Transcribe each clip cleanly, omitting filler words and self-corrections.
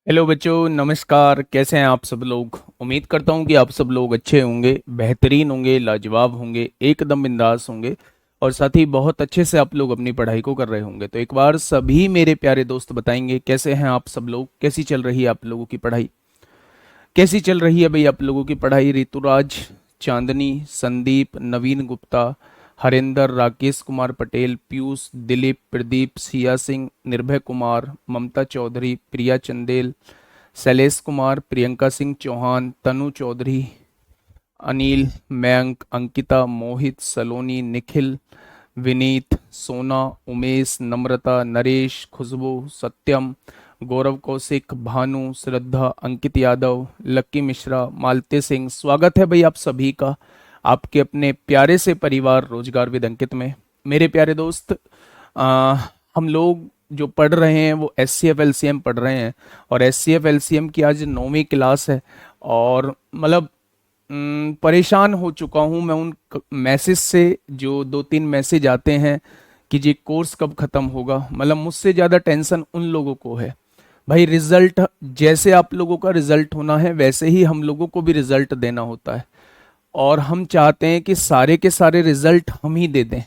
Hello बच्चों, नमस्कार। कैसे हैं आप सब लोग? उम्मीद करता हूं कि आप सब लोग अच्छे होंगे, बेहतरीन होंगे, लाजवाब होंगे, एकदम बिंदास होंगे और साथ ही बहुत अच्छे से आप लोग अपनी पढ़ाई को कर रहे होंगे। तो एक बार सभी मेरे प्यारे दोस्त बताएंगे कैसे हैं आप सब लोग, कैसी चल रही है आप लोगों की पढ़ाई? कैसी चल रही है भाई आप लोगों की पढ़ाई? ऋतुराज, चांदनी, संदीप, नवीन गुप्ता, हरिंदर, राकेश कुमार पटेल, पीयूष, दिलीप, प्रदीप, सिया सिंह, निर्भय कुमार, ममता चौधरी, प्रिया चंदेल, शैलेश कुमार, प्रियंका सिंह चौहान, तनु चौधरी, अनिल, मयंक, अंकिता, मोहित, सलोनी, निखिल, विनीत, सोना, उमेश, नम्रता, नरेश, खुशबू, सत्यम, गौरव कौशिक, भानु, श्रद्धा, अंकित यादव, लक्की मिश्रा, मालते सिंह। स्वागत है भाई आप सभी का आपके अपने प्यारे से परिवार रोजगार विद अंकित में। मेरे प्यारे दोस्त, आ, हम लोग जो पढ़ रहे हैं वो S C F L C M पढ़ रहे हैं और S C F L C M की आज 9वीं क्लास है। और मतलब परेशान हो चुका हूँ मैं उन मैसेज से, जो दो तीन मैसेज आते हैं कि जी कोर्स कब ख़त्म होगा। मतलब मुझसे ज़्यादा टेंशन उन लोगों को है भाई। रिजल्ट, जैसे आप लोगों का रिजल्ट होना है वैसे ही हम लोगों को भी रिजल्ट देना होता है और हम चाहते हैं कि सारे के सारे रिजल्ट हम ही दे दें।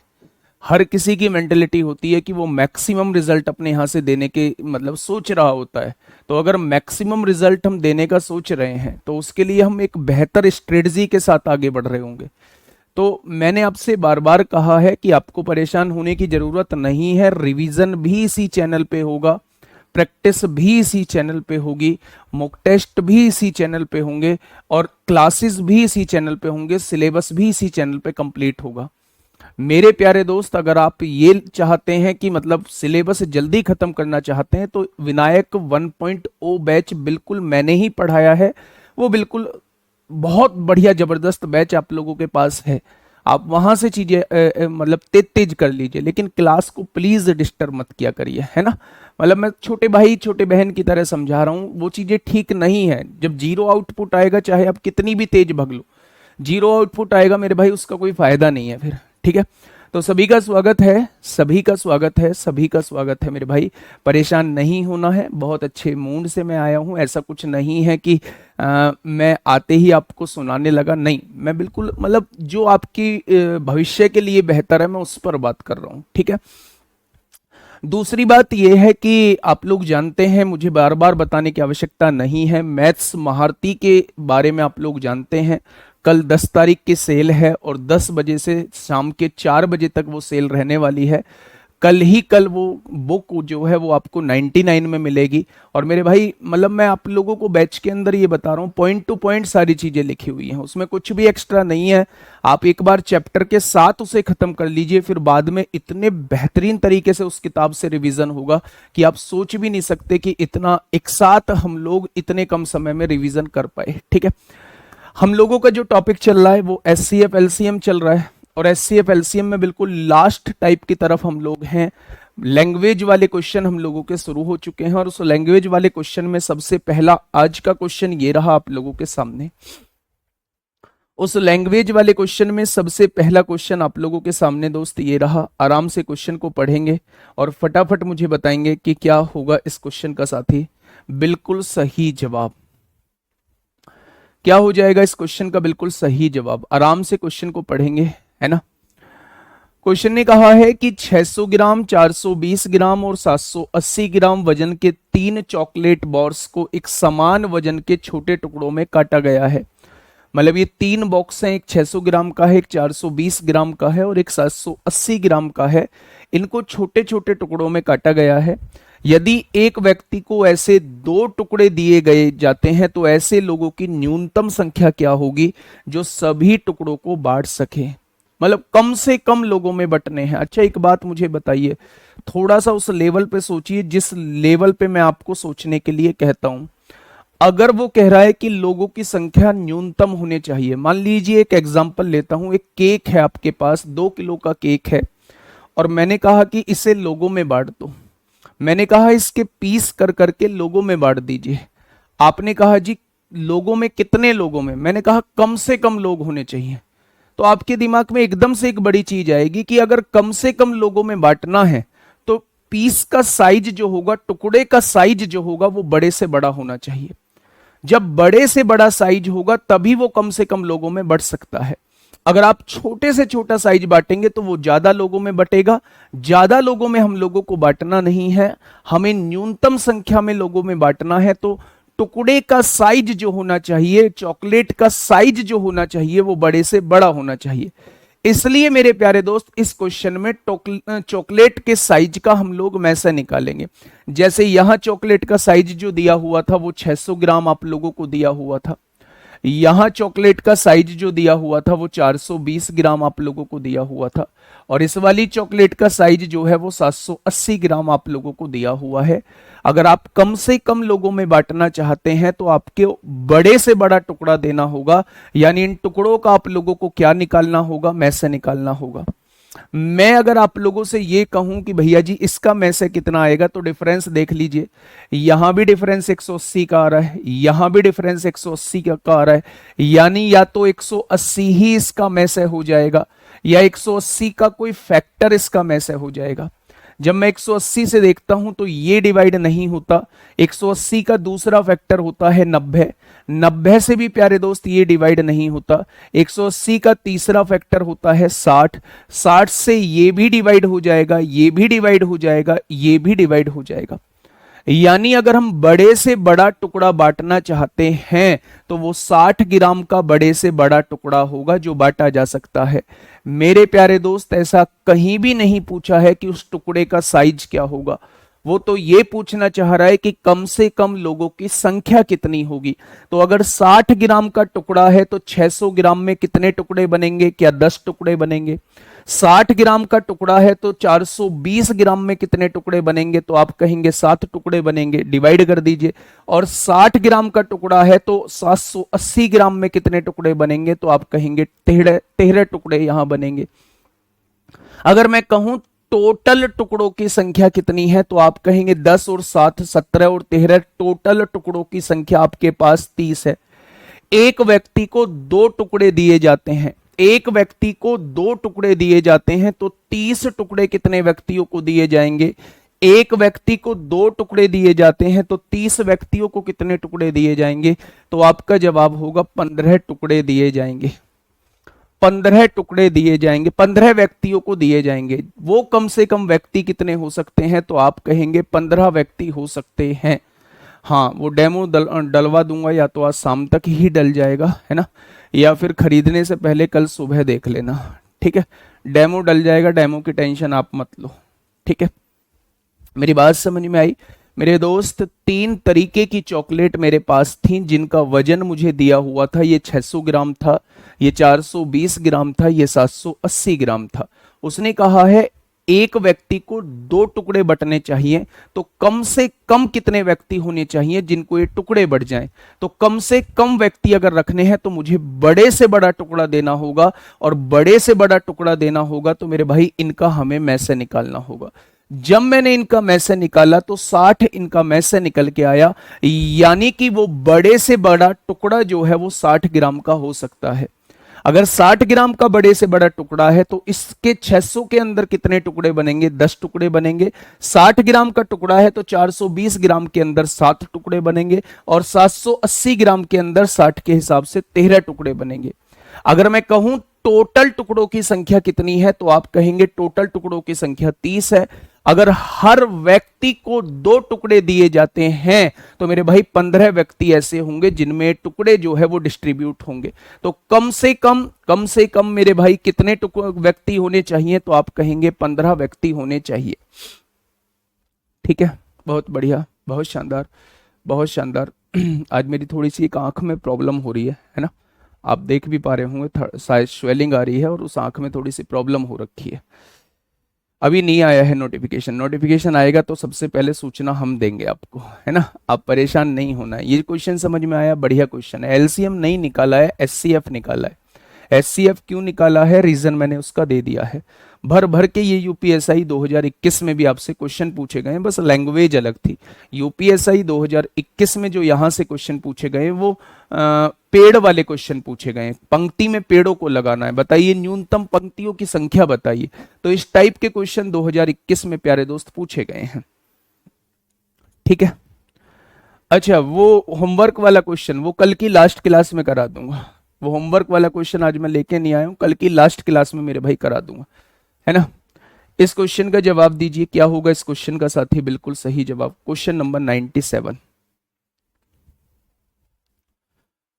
हर किसी की मेंटेलिटी होती है कि वो मैक्सिमम रिजल्ट अपने यहाँ से देने के मतलब सोच रहा होता है। तो अगर मैक्सिमम रिजल्ट हम देने का सोच रहे हैं तो उसके लिए हम एक बेहतर स्ट्रेटजी के साथ आगे बढ़ रहे होंगे। तो मैंने आपसे बार बार कहा है कि आपको परेशान होने की जरूरत नहीं है। रिवीजन भी इसी चैनल पे होगा, प्रैक्टिस भी इसी चैनल पे होगी, मॉक टेस्ट भी इसी चैनल पे होंगे और क्लासेस भी इसी चैनल पे होंगे, सिलेबस भी इसी चैनल पे कंप्लीट होगा। मेरे प्यारे दोस्त, अगर आप ये चाहते हैं कि मतलब सिलेबस जल्दी खत्म करना चाहते हैं तो विनायक 1.0 बैच बिल्कुल मैंने ही पढ़ाया है। वो बिल्कुल बहुत बढ़िया जबरदस्त बैच आप लोगों के पास है। आप वहां से चीजें मतलब तेज तेज कर लीजिए, लेकिन क्लास को प्लीज डिस्टर्ब मत किया करिए, है ना। मतलब मैं छोटे भाई छोटे बहन की तरह समझा रहा हूँ, वो चीजें ठीक नहीं है। जब जीरो आउटपुट आएगा, चाहे आप कितनी भी तेज भग लो, जीरो आउटपुट आएगा मेरे भाई, उसका कोई फायदा नहीं है फिर। ठीक है। तो सभी का स्वागत है, सभी का स्वागत है, सभी का स्वागत है मेरे भाई। परेशान नहीं होना है, बहुत अच्छे मूड से मैं आया हूँ। ऐसा कुछ नहीं है कि मैं आते ही आपको सुनाने लगा, नहीं। मैं बिल्कुल मतलब जो आपकी भविष्य के लिए बेहतर है मैं उस पर बात कर रहा हूँ। ठीक है। दूसरी बात यह है कि आप लोग जानते हैं, मुझे बार बार बताने की आवश्यकता नहीं है, मैथ्स महारती के बारे में आप लोग जानते हैं। कल 10 तारीख की सेल है और 10 बजे से शाम के 4 बजे तक वो सेल रहने वाली है। कल ही कल वो बुक जो है वो आपको 99 में मिलेगी। और मेरे भाई मतलब मैं आप लोगों को बैच के अंदर ये बता रहा हूँ, पॉइंट टू पॉइंट सारी चीजें लिखी हुई हैं, उसमें कुछ भी एक्स्ट्रा नहीं है। आप एक बार चैप्टर के साथ उसे खत्म कर लीजिए, फिर बाद में इतने बेहतरीन तरीके से उस किताब से रिवीजन होगा कि आप सोच भी नहीं सकते कि इतना एक साथ हम लोग इतने कम समय में रिवीजन कर पाए। ठीक है। हम लोगों का जो टॉपिक चल रहा है वो S C F L C M चल रहा है और S C F L C M में बिल्कुल लास्ट टाइप की तरफ हम लोग हैं। लैंग्वेज वाले क्वेश्चन हम लोगों के शुरू हो चुके हैं और उस लैंग्वेज वाले क्वेश्चन में सबसे पहला आज का क्वेश्चन ये रहा आप लोगों के सामने। उस लैंग्वेज वाले क्वेश्चन में सबसे पहला क्वेश्चन आप लोगों के सामने दोस्त ये रहा। आराम से क्वेश्चन को पढ़ेंगे और फटाफट मुझे बताएंगे कि क्या होगा इस क्वेश्चन का साथी। बिल्कुल सही जवाब क्या हो जाएगा इस क्वेश्चन का? बिल्कुल सही जवाब। आराम से क्वेश्चन को पढ़ेंगे, है ना। क्वेश्चन ने कहा है कि 600 ग्राम, 420 ग्राम और 780 ग्राम वजन के 3 चॉकलेट बॉर्स को एक समान वजन के छोटे टुकड़ों में काटा गया है। मतलब ये 3 बॉक्स हैं, एक 600 ग्राम का है, एक 420 ग्राम का है और एक 780 ग्राम का है। इनको छोटे छोटे टुकड़ों में काटा गया है। यदि एक व्यक्ति को ऐसे 2 टुकड़े दिए गए जाते हैं तो ऐसे लोगों की न्यूनतम संख्या क्या होगी जो सभी टुकड़ों को बांट सके। मतलब कम से कम लोगों में बंटने हैं। अच्छा एक बात मुझे बताइए, थोड़ा सा उस लेवल पे सोचिए जिस लेवल पे मैं आपको सोचने के लिए कहता हूं। अगर वो कह रहा है कि लोगों की संख्या न्यूनतम होने चाहिए, मान लीजिए एक एग्जांपल लेता हूं, एक केक है आपके पास, 2 किलो का केक है और मैंने कहा कि इसे लोगों में बांट दो। मैंने कहा इसके पीस कर करके लोगों में बांट दीजिए। आपने कहा जी लोगों में कितने लोगों में? मैंने कहा कम से कम लोग होने चाहिए। तो आपके दिमाग में एकदम से एक बड़ी चीज आएगी कि अगर कम से कम लोगों में बांटना है तो पीस का साइज जो होगा, टुकड़े का साइज जो होगा वो बड़े से बड़ा होना चाहिए। जब बड़े से बड़ा साइज होगा तभी वो कम से कम लोगों में बंट सकता है। अगर आप छोटे से छोटा साइज बांटेंगे तो वो ज्यादा लोगों में बटेगा। ज्यादा लोगों में हम लोगों को बांटना नहीं है, हमें न्यूनतम संख्या में लोगों में बांटना है। तो टुकड़े का साइज जो होना चाहिए, चॉकलेट का साइज जो होना चाहिए वो बड़े से बड़ा होना चाहिए। इसलिए मेरे प्यारे दोस्त इस क्वेश्चन में चॉकलेट के साइज का हम लोग मैसे निकालेंगे। जैसे यहां चॉकलेट का साइज जो दिया हुआ था वो 600 ग्राम आप लोगों को दिया हुआ था। यहां चॉकलेट का साइज जो दिया हुआ था वो 420 ग्राम आप लोगों को दिया हुआ था। और इस वाली चॉकलेट का साइज जो है वो 780 ग्राम आप लोगों को दिया हुआ है। अगर आप कम से कम लोगों में बांटना चाहते हैं तो आपके बड़े से बड़ा टुकड़ा देना होगा, यानी इन टुकड़ों का आप लोगों को क्या निकालना होगा, में से निकालना होगा। मैं अगर आप लोगों से ये कहूं कि भैया जी इसका में से कितना आएगा, तो डिफरेंस देख लीजिए। यहां भी डिफरेंस 180 का आ रहा है, यहां भी डिफरेंस 180 का आ रहा है, यानी या तो 180 ही इसका में से हो जाएगा या 180 का कोई फैक्टर इसका में से हो जाएगा। जब मैं 180 से देखता हूं तो ये डिवाइड नहीं होता। 180 का दूसरा फैक्टर होता है 90। 90 से भी प्यारे दोस्त ये डिवाइड नहीं होता। 180 का तीसरा फैक्टर होता है 60। 60 से ये भी डिवाइड हो जाएगा, ये भी डिवाइड हो जाएगा, ये भी डिवाइड हो जाएगा। यानी अगर हम बड़े से बड़ा टुकड़ा बांटना चाहते हैं तो वो 60 ग्राम का बड़े से बड़ा टुकड़ा होगा जो बांटा जा सकता है। मेरे प्यारे दोस्त ऐसा कहीं भी नहीं पूछा है कि उस टुकड़े का साइज क्या होगा, वो तो ये पूछना चाह रहा है कि कम से कम लोगों की संख्या कितनी होगी। तो अगर 60 ग्राम का टुकड़ा है तो 600 ग्राम में कितने टुकड़े बनेंगे, क्या 10 टुकड़े बनेंगे। 60 ग्राम का टुकड़ा है तो 420 ग्राम में कितने टुकड़े बनेंगे, तो आप कहेंगे 7 टुकड़े बनेंगे, डिवाइड कर दीजिए। और 60 ग्राम का टुकड़ा है तो 780 ग्राम में कितने टुकड़े बनेंगे, तो आप कहेंगे 13 टुकड़े यहां बनेंगे। अगर मैं कहूं टोटल टुकड़ों की संख्या कितनी है, तो आप कहेंगे 10 और 7 17 और 13, टोटल टुकड़ों की संख्या आपके पास 30 है। एक व्यक्ति को 2 टुकड़े दिए जाते हैं, एक व्यक्ति को 2 टुकड़े दिए जाते हैं तो 30 टुकड़े कितने व्यक्तियों को दिए जाएंगे। एक व्यक्ति को 2 टुकड़े दिए जाते हैं तो 30 व्यक्तियों को कितने टुकड़े दिए जाएंगे, तो आपका जवाब होगा 15 टुकड़े दिए जाएंगे। 15 टुकड़े दिए जाएंगे, 15 व्यक्तियों को दिए जाएंगे। वो कम से कम व्यक्ति कितने हो सकते हैं, तो आप कहेंगे 15 व्यक्ति हो सकते हैं। हाँ, वो डेमो डलवा दूंगा, या तो आज शाम तक ही डल जाएगा, है ना, या फिर खरीदने से पहले कल सुबह देख लेना, ठीक है। डेमो डल जाएगा, डेमो की टेंशन आप मत लो, ठीक है। मेरी बात समझ में आई मेरे दोस्त। 3 तरीके की चॉकलेट मेरे पास थी जिनका वजन मुझे दिया हुआ था। ये 600 ग्राम था, ये 420 ग्राम था, ये 780 ग्राम था। उसने कहा है एक व्यक्ति को 2 टुकड़े बंटने चाहिए, तो कम से कम कितने व्यक्ति होने चाहिए जिनको ये टुकड़े बढ़ जाएं। तो कम से कम व्यक्ति अगर रखने हैं तो मुझे बड़े से बड़ा टुकड़ा देना होगा, और बड़े से बड़ा टुकड़ा देना होगा तो मेरे भाई इनका हमें में से निकालना होगा। जब मैंने इनका में से निकाला तो 60 इनका में से निकल के आया, यानी कि वो बड़े से बड़ा टुकड़ा जो है वो 60 ग्राम का हो सकता है। अगर 60 ग्राम का बड़े से बड़ा टुकड़ा है तो इसके 600 के अंदर कितने टुकड़े बनेंगे, 10 टुकड़े बनेंगे। 60 ग्राम का टुकड़ा है तो 420 ग्राम के अंदर 7 टुकड़े बनेंगे, और 780 ग्राम के अंदर 60 के हिसाब से 13 टुकड़े बनेंगे। अगर मैं कहूं टोटल टुकड़ों की संख्या कितनी है, तो आप कहेंगे टोटल टुकड़ों की संख्या 30 है। अगर हर व्यक्ति को 2 टुकड़े दिए जाते हैं तो मेरे भाई 15 व्यक्ति ऐसे होंगे जिनमें टुकड़े जो है वो डिस्ट्रीब्यूट होंगे। तो कम से कम मेरे भाई कितने व्यक्ति होने चाहिए, तो आप कहेंगे 15 व्यक्ति होने चाहिए, ठीक है। बहुत बढ़िया, बहुत शानदार, बहुत शानदार। आज मेरी थोड़ी सी एक आंख में प्रॉब्लम हो रही है ना, आप देख भी पा रहे होंगे, शायद स्वेलिंग आ रही है और उस आंख में थोड़ी सी प्रॉब्लम हो रखी है। अभी नहीं आया है नोटिफिकेशन, नोटिफिकेशन आएगा तो सबसे पहले सूचना हम देंगे आपको, है ना। आप परेशान नहीं होना है। ये क्वेश्चन समझ में आया, बढ़िया क्वेश्चन है। एलसीएम नहीं निकाला है, एचसीएफ निकाला है। एचसीएफ क्यों निकाला है, रीजन मैंने उसका दे दिया है। भर भर के ये यूपीएसआई 2021 में भी आपसे क्वेश्चन पूछे गए, बस लैंग्वेज अलग थी। यूपीएसआई 2021 में जो यहां से क्वेश्चन पूछे गए वो पेड़ वाले क्वेश्चन पूछे गए, पंक्ति में पेड़ों को लगाना है, बताइए न्यूनतम पंक्तियों की संख्या बताइए। तो इस टाइप के क्वेश्चन 2021 में प्यारे दोस्त पूछे गए हैं, ठीक है। अच्छा, वो होमवर्क वाला क्वेश्चन वो कल की लास्ट क्लास में करा दूंगा। वो होमवर्क वाला क्वेश्चन आज मैं लेके नहीं आया हूं, कल की लास्ट क्लास में मेरे भाई करा दूंगा, है ना। इस क्वेश्चन का जवाब दीजिए, क्या होगा इस क्वेश्चन का साथी, बिल्कुल सही जवाब। Question number 97,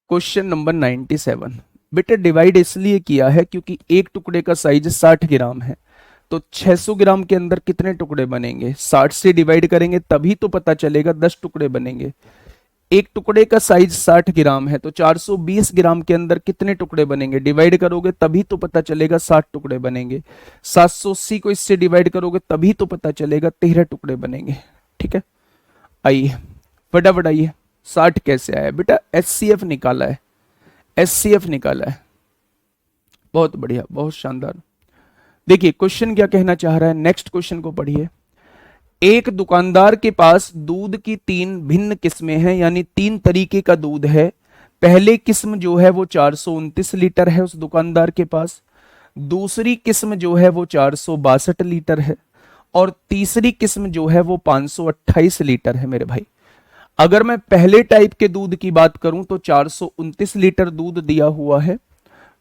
question number 97। बेटा डिवाइड इसलिए किया है क्योंकि एक टुकड़े का साइज 60 ग्राम है, तो 600 ग्राम के अंदर कितने टुकड़े बनेंगे, 60 से डिवाइड करेंगे तभी तो पता चलेगा, 10 टुकड़े बनेंगे। एक टुकड़े का साइज 60 ग्राम है, तो 420 ग्राम के अंदर कितने टुकड़े बनेंगे, डिवाइड करोगे तभी तो पता चलेगा, 60 टुकड़े बनेंगे। 780 को इससे डिवाइड करोगे तभी तो पता चलेगा, 13 टुकड़े बनेंगे, ठीक है। आइए फटाफट आइए, 60 कैसे आया बेटा, एचसीएफ निकाला है, एचसीएफ निकाला है, बहुत बढ़िया, बहुत शानदार। देखिए क्वेश्चन क्या कहना चाह रहा है, नेक्स्ट क्वेश्चन को पढ़िए। एक दुकानदार के पास दूध की 3 भिन्न किस्में हैं, यानी 3 तरीके का दूध है। पहले किस्म जो है वो 429 लीटर है उस दुकानदार के पास, दूसरी किस्म जो है वो 462 लीटर है, और तीसरी किस्म जो है वो 528 लीटर है मेरे भाई। अगर मैं पहले टाइप के दूध की बात करूं तो 429 लीटर दूध दिया हुआ है,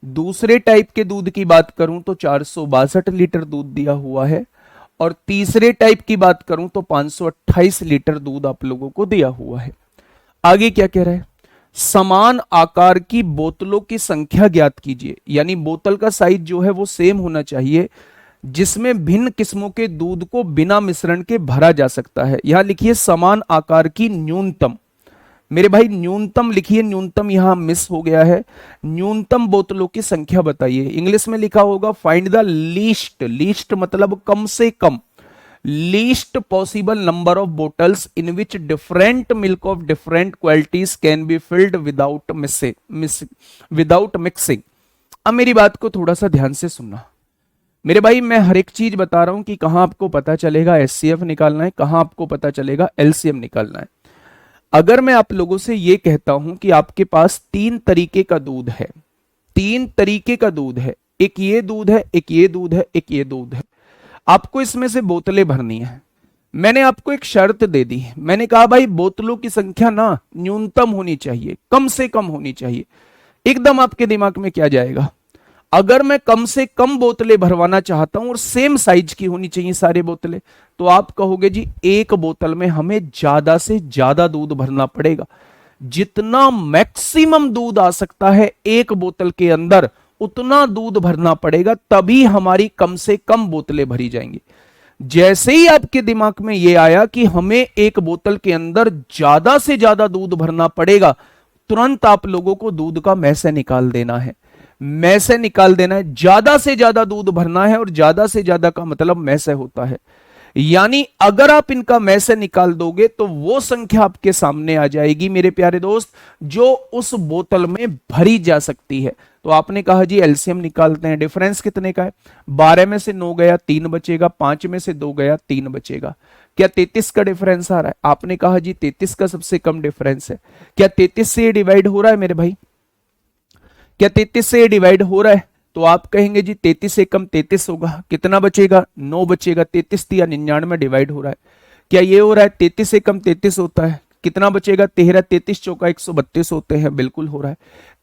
दूसरे टाइप के दूध की बात करूं तो 462 लीटर दूध दिया हुआ है, और तीसरे टाइप की बात करूं तो 528 लीटर दूध आप लोगों को दिया हुआ है। आगे क्या कह रहा है, समान आकार की बोतलों की संख्या ज्ञात कीजिए, यानी बोतल का साइज जो है वो सेम होना चाहिए, जिसमें भिन्न किस्मों के दूध को बिना मिश्रण के भरा जा सकता है। यहां लिखिए समान आकार की न्यूनतम, मेरे भाई न्यूनतम लिखिए, न्यूनतम यहां मिस हो गया है, न्यूनतम बोतलों की संख्या बताइए। इंग्लिश में लिखा होगा फाइंड द लीस्ट, लीस्ट मतलब कम से कम, least possible number of bottles in which different milk of different qualities can be filled without without mixing. अब मेरी बात को थोड़ा सा ध्यान से सुनना मेरे भाई, मैं हर एक चीज बता रहा हूं कि कहां आपको पता चलेगा एचसीएफ निकालना है, कहां आपको पता चलेगा एलसीएम निकालना है। अगर मैं आप लोगों से यह कहता हूं कि आपके पास 3 तरीके का दूध है, 3 तरीके का दूध है, एक ये दूध है, एक ये दूध है, एक ये दूध है, आपको इसमें से बोतलें भरनी है। मैंने आपको एक शर्त दे दी, मैंने कहा भाई बोतलों की संख्या ना न्यूनतम होनी चाहिए, कम से कम होनी चाहिए। एकदम आपके दिमाग में क्या जाएगा, अगर मैं कम से कम बोतलें भरवाना चाहता हूं और सेम साइज की होनी चाहिए सारी बोतलें, तो आप कहोगे जी एक बोतल में हमें ज्यादा से ज्यादा दूध भरना पड़ेगा, जितना मैक्सिमम दूध आ सकता है एक बोतल के अंदर उतना दूध भरना पड़ेगा, तभी हमारी कम से कम बोतलें भरी जाएंगी। जैसे ही आपके दिमाग में यह आया कि हमें एक बोतल के अंदर ज्यादा से ज्यादा दूध भरना पड़ेगा, तुरंत आप लोगों को दूध का मैसे निकाल देना है, मैसे निकाल देना है, ज्यादा से ज्यादा दूध भरना है, और ज्यादा से ज्यादा का मतलब मैसे होता है, यानी अगर आप इनका मैसे निकाल दोगे तो वो संख्या आपके सामने आ जाएगी मेरे प्यारे दोस्त, जो उस बोतल में भरी जा सकती है। तो आपने कहा जी एलसीएम निकालते हैं, डिफरेंस कितने का है, 12 में से 9 गया 3 बचेगा, 5 में से 2 गया 3 बचेगा। क्या 33 का डिफरेंस आ रहा है, आपने कहा जी 33 का सबसे कम डिफरेंस है। क्या 33 से डिवाइड हो रहा है मेरे भाई, क्या 33 से डिवाइड हो रहा है, तो आप कहेंगे जी 33 से कम 33 होगा, कितना बचेगा 9 बचेगा, 33 या 99 डिवाइड हो रहा है। क्या ये हो रहा है 33 से कम 33 होता है, कितना बचेगा 13, 33 चौका 132 होते हैं, बिल्कुल हो रहा है।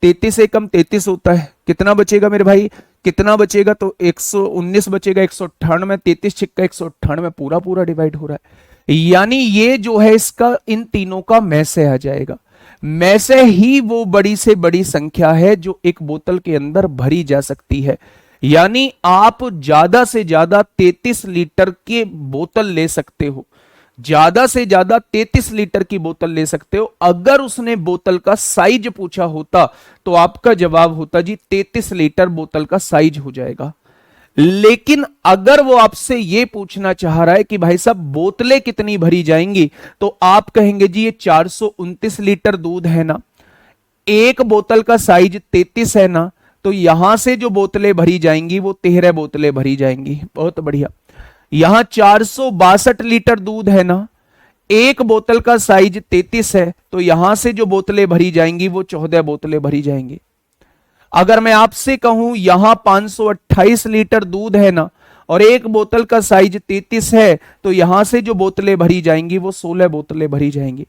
33 से कम 33 होता है, कितना बचेगा मेरे भाई, कितना बचेगा, तो 119 बचेगा, 198, 33 छिक्का 198, पूरा पूरा डिवाइड हो रहा है। यानी ये जो है इसका इन तीनों का मैसे आ जाएगा, मैसे ही वो बड़ी से बड़ी संख्या है जो एक बोतल के अंदर भरी जा सकती है। यानी आप ज्यादा से ज्यादा 33 लीटर की बोतल ले सकते हो, ज्यादा से ज्यादा 33 लीटर की बोतल ले सकते हो। अगर उसने बोतल का साइज पूछा होता तो आपका जवाब होता जी 33 लीटर बोतल का साइज हो जाएगा। लेकिन अगर वो आपसे ये पूछना चाह रहा है कि भाई साहब बोतलें कितनी भरी जाएंगी, तो आप कहेंगे जी ये 429 लीटर दूध है ना, एक बोतल का साइज 33 है ना, तो यहां से जो बोतलें भरी जाएंगी वो 13 बोतलें भरी जाएंगी। बहुत बढ़िया। यहां 462 लीटर दूध है ना, एक बोतल का साइज 33 है, तो यहां से जो बोतलें भरी जाएंगी वो 14 बोतलें भरी जाएंगी। अगर मैं आपसे कहूं यहां 528 लीटर दूध है ना, और एक बोतल का साइज 33 है, तो यहां से जो बोतलें भरी जाएंगी वो 16 बोतलें भरी जाएंगी।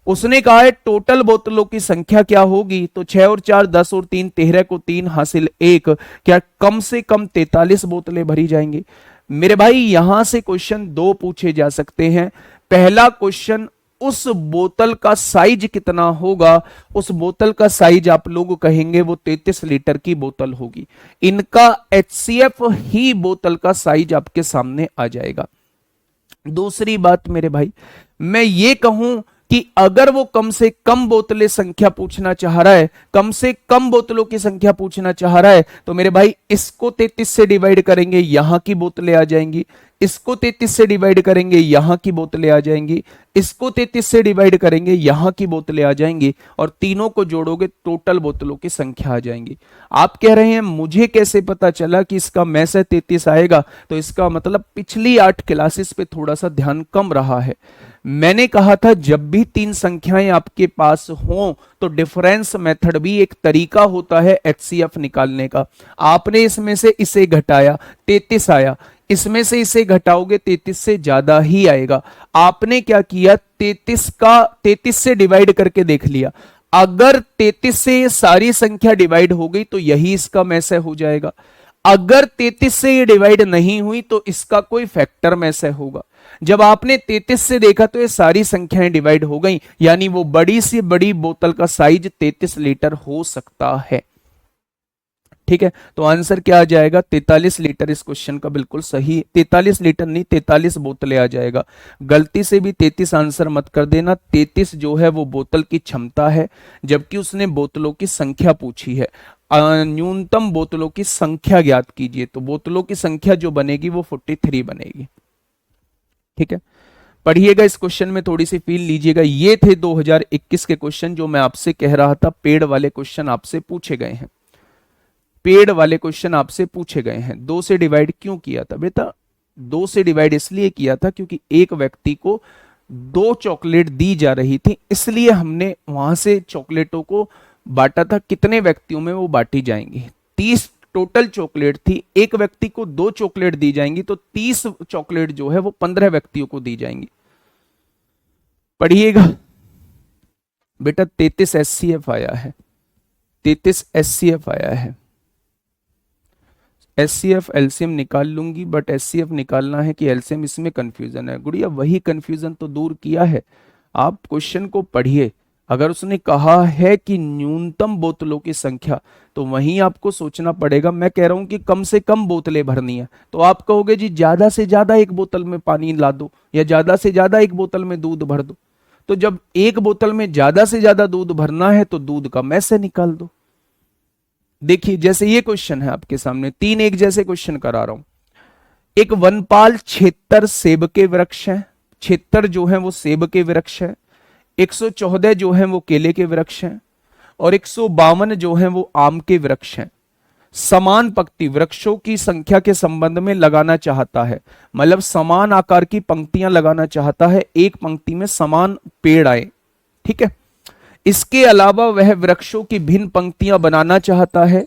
उसने कहा है टोटल बोतलों की संख्या क्या होगी, तो 6 और 4 10 और 3 13 को 3 हासिल 1, क्या कम से कम 43 बोतलें भरी जाएंगी। मेरे भाई यहां से क्वेश्चन दो पूछे जा सकते हैं। पहला क्वेश्चन, उस बोतल का साइज कितना होगा, उस बोतल का साइज आप लोग कहेंगे वो 33 लीटर की बोतल होगी। इनका एचसीएफ ही बोतल का साइज आपके सामने आ जाएगा। दूसरी बात मेरे भाई, मैं ये कहूं कि अगर वो कम से कम बोतलें संख्या पूछना चाह रहा है, कम से कम बोतलों की संख्या पूछना चाह रहा है, तो मेरे भाई इसको 33 से डिवाइड करेंगे, यहां की बोतलें आ जाएंगी। इसको 33 से डिवाइड करेंगे, यहां की बोतलें आ जाएंगी। इसको 33 से डिवाइड करेंगे, यहां की बोतलें आ जाएंगी, और तीनों को जोड़ोगे टोटल बोतलों की संख्या आ जाएंगी। आप कह रहे हैं मुझे कैसे पता चला कि इसका मैस 33 आएगा, तो इसका मतलब पिछली 8 क्लासेस पे थोड़ा सा ध्यान कम रहा है। मैंने कहा था जब भी तीन संख्याएं आपके पास हों तो डिफरेंस मेथड भी एक तरीका होता है एचसीएफ निकालने का। आपने इसमें से इसे घटाया, 33 आया, इसमें से इसे घटाओगे 33 से ज्यादा ही आएगा। आपने क्या किया, 33 से डिवाइड करके देख लिया। अगर 33 से ये सारी संख्या डिवाइड हो गई तो यही इसका मैसे हो जाएगा। अगर 33 से ये डिवाइड नहीं हुई तो इसका कोई फैक्टर मैसे होगा। जब आपने 33 से देखा तो ये सारी संख्याएं डिवाइड हो गई, यानी वो बड़ी से बड़ी बोतल का साइज 33 लीटर हो सकता है। ठीक है, तो आंसर क्या आ जाएगा, 43 लीटर इस क्वेश्चन का बिल्कुल सही। 43 लीटर नहीं, 43 बोतलें आ जाएगा। गलती से भी 33 आंसर मत कर देना। 33 जो है वो बोतल की क्षमता है, जबकि उसने बोतलों की संख्या पूछी है। न्यूनतम बोतलों की संख्या ज्ञात कीजिए, तो बोतलों की संख्या जो बनेगी वो 43 बनेगी। ठीक है, पढ़िएगा इस क्वेश्चन में, थोड़ी सी फील लीजिएगा। ये थे 2021 के क्वेश्चन जो मैं आपसे कह रहा था पेड़ वाले क्वेश्चन आपसे पूछे गए हैं। पेड़ वाले क्वेश्चन आपसे पूछे गए हैं। 2 से डिवाइड क्यों किया था बेटा, 2 से डिवाइड इसलिए किया था क्योंकि एक व्यक्ति को 2 चॉकलेट दी जा रही थी, इसलिए हमने वहां से चॉकलेटों को बांटा था। कितने व्यक्तियों में वो बांटी जाएंगी, 30 टोटल चॉकलेट थी, एक व्यक्ति को 2 चॉकलेट दी जाएंगी, तो 30 चॉकलेट जो है वो 15 व्यक्तियों को दी जाएंगी। पढ़िएगा बेटा, 33 एचसीएफ आया है, 33 एचसीएफ आया है। एचसीएफ एलसीएम निकाल लूंगी, बट एचसीएफ निकालना है कि एलसीएम, इसमें कंफ्यूजन है। गुड़िया वही कंफ्यूजन तो दूर किया है। आप क्वेश्चन को पढ़िए, अगर उसने कहा है कि न्यूनतम बोतलों की संख्या, तो वहीं आपको सोचना पड़ेगा। मैं कह रहा हूं कि कम से कम बोतलें भरनी है, तो आप कहोगे जी ज्यादा से ज्यादा एक बोतल में पानी ला दो, या ज्यादा से ज्यादा एक बोतल में दूध भर दो। तो जब एक बोतल में ज्यादा से ज्यादा दूध भरना है तो दूध का मैस से निकाल दो। देखिए जैसे ये क्वेश्चन है आपके सामने, 3 एक जैसे क्वेश्चन करा रहा हूं। एक वनपाल 76 सेब के वृक्ष हैं, 76 जो है वो सेब के वृक्ष है, 114 जो है वो केले के वृक्ष हैं, और 152 जो है वो आम के वृक्ष हैं। समान पंक्ति वृक्षों की संख्या के संबंध में लगाना चाहता है, मतलब समान आकार की पंक्तियां लगाना चाहता है, एक पंक्ति में समान पेड़ आए। ठीक है, इसके अलावा वह वृक्षों की भिन्न पंक्तियां बनाना चाहता है।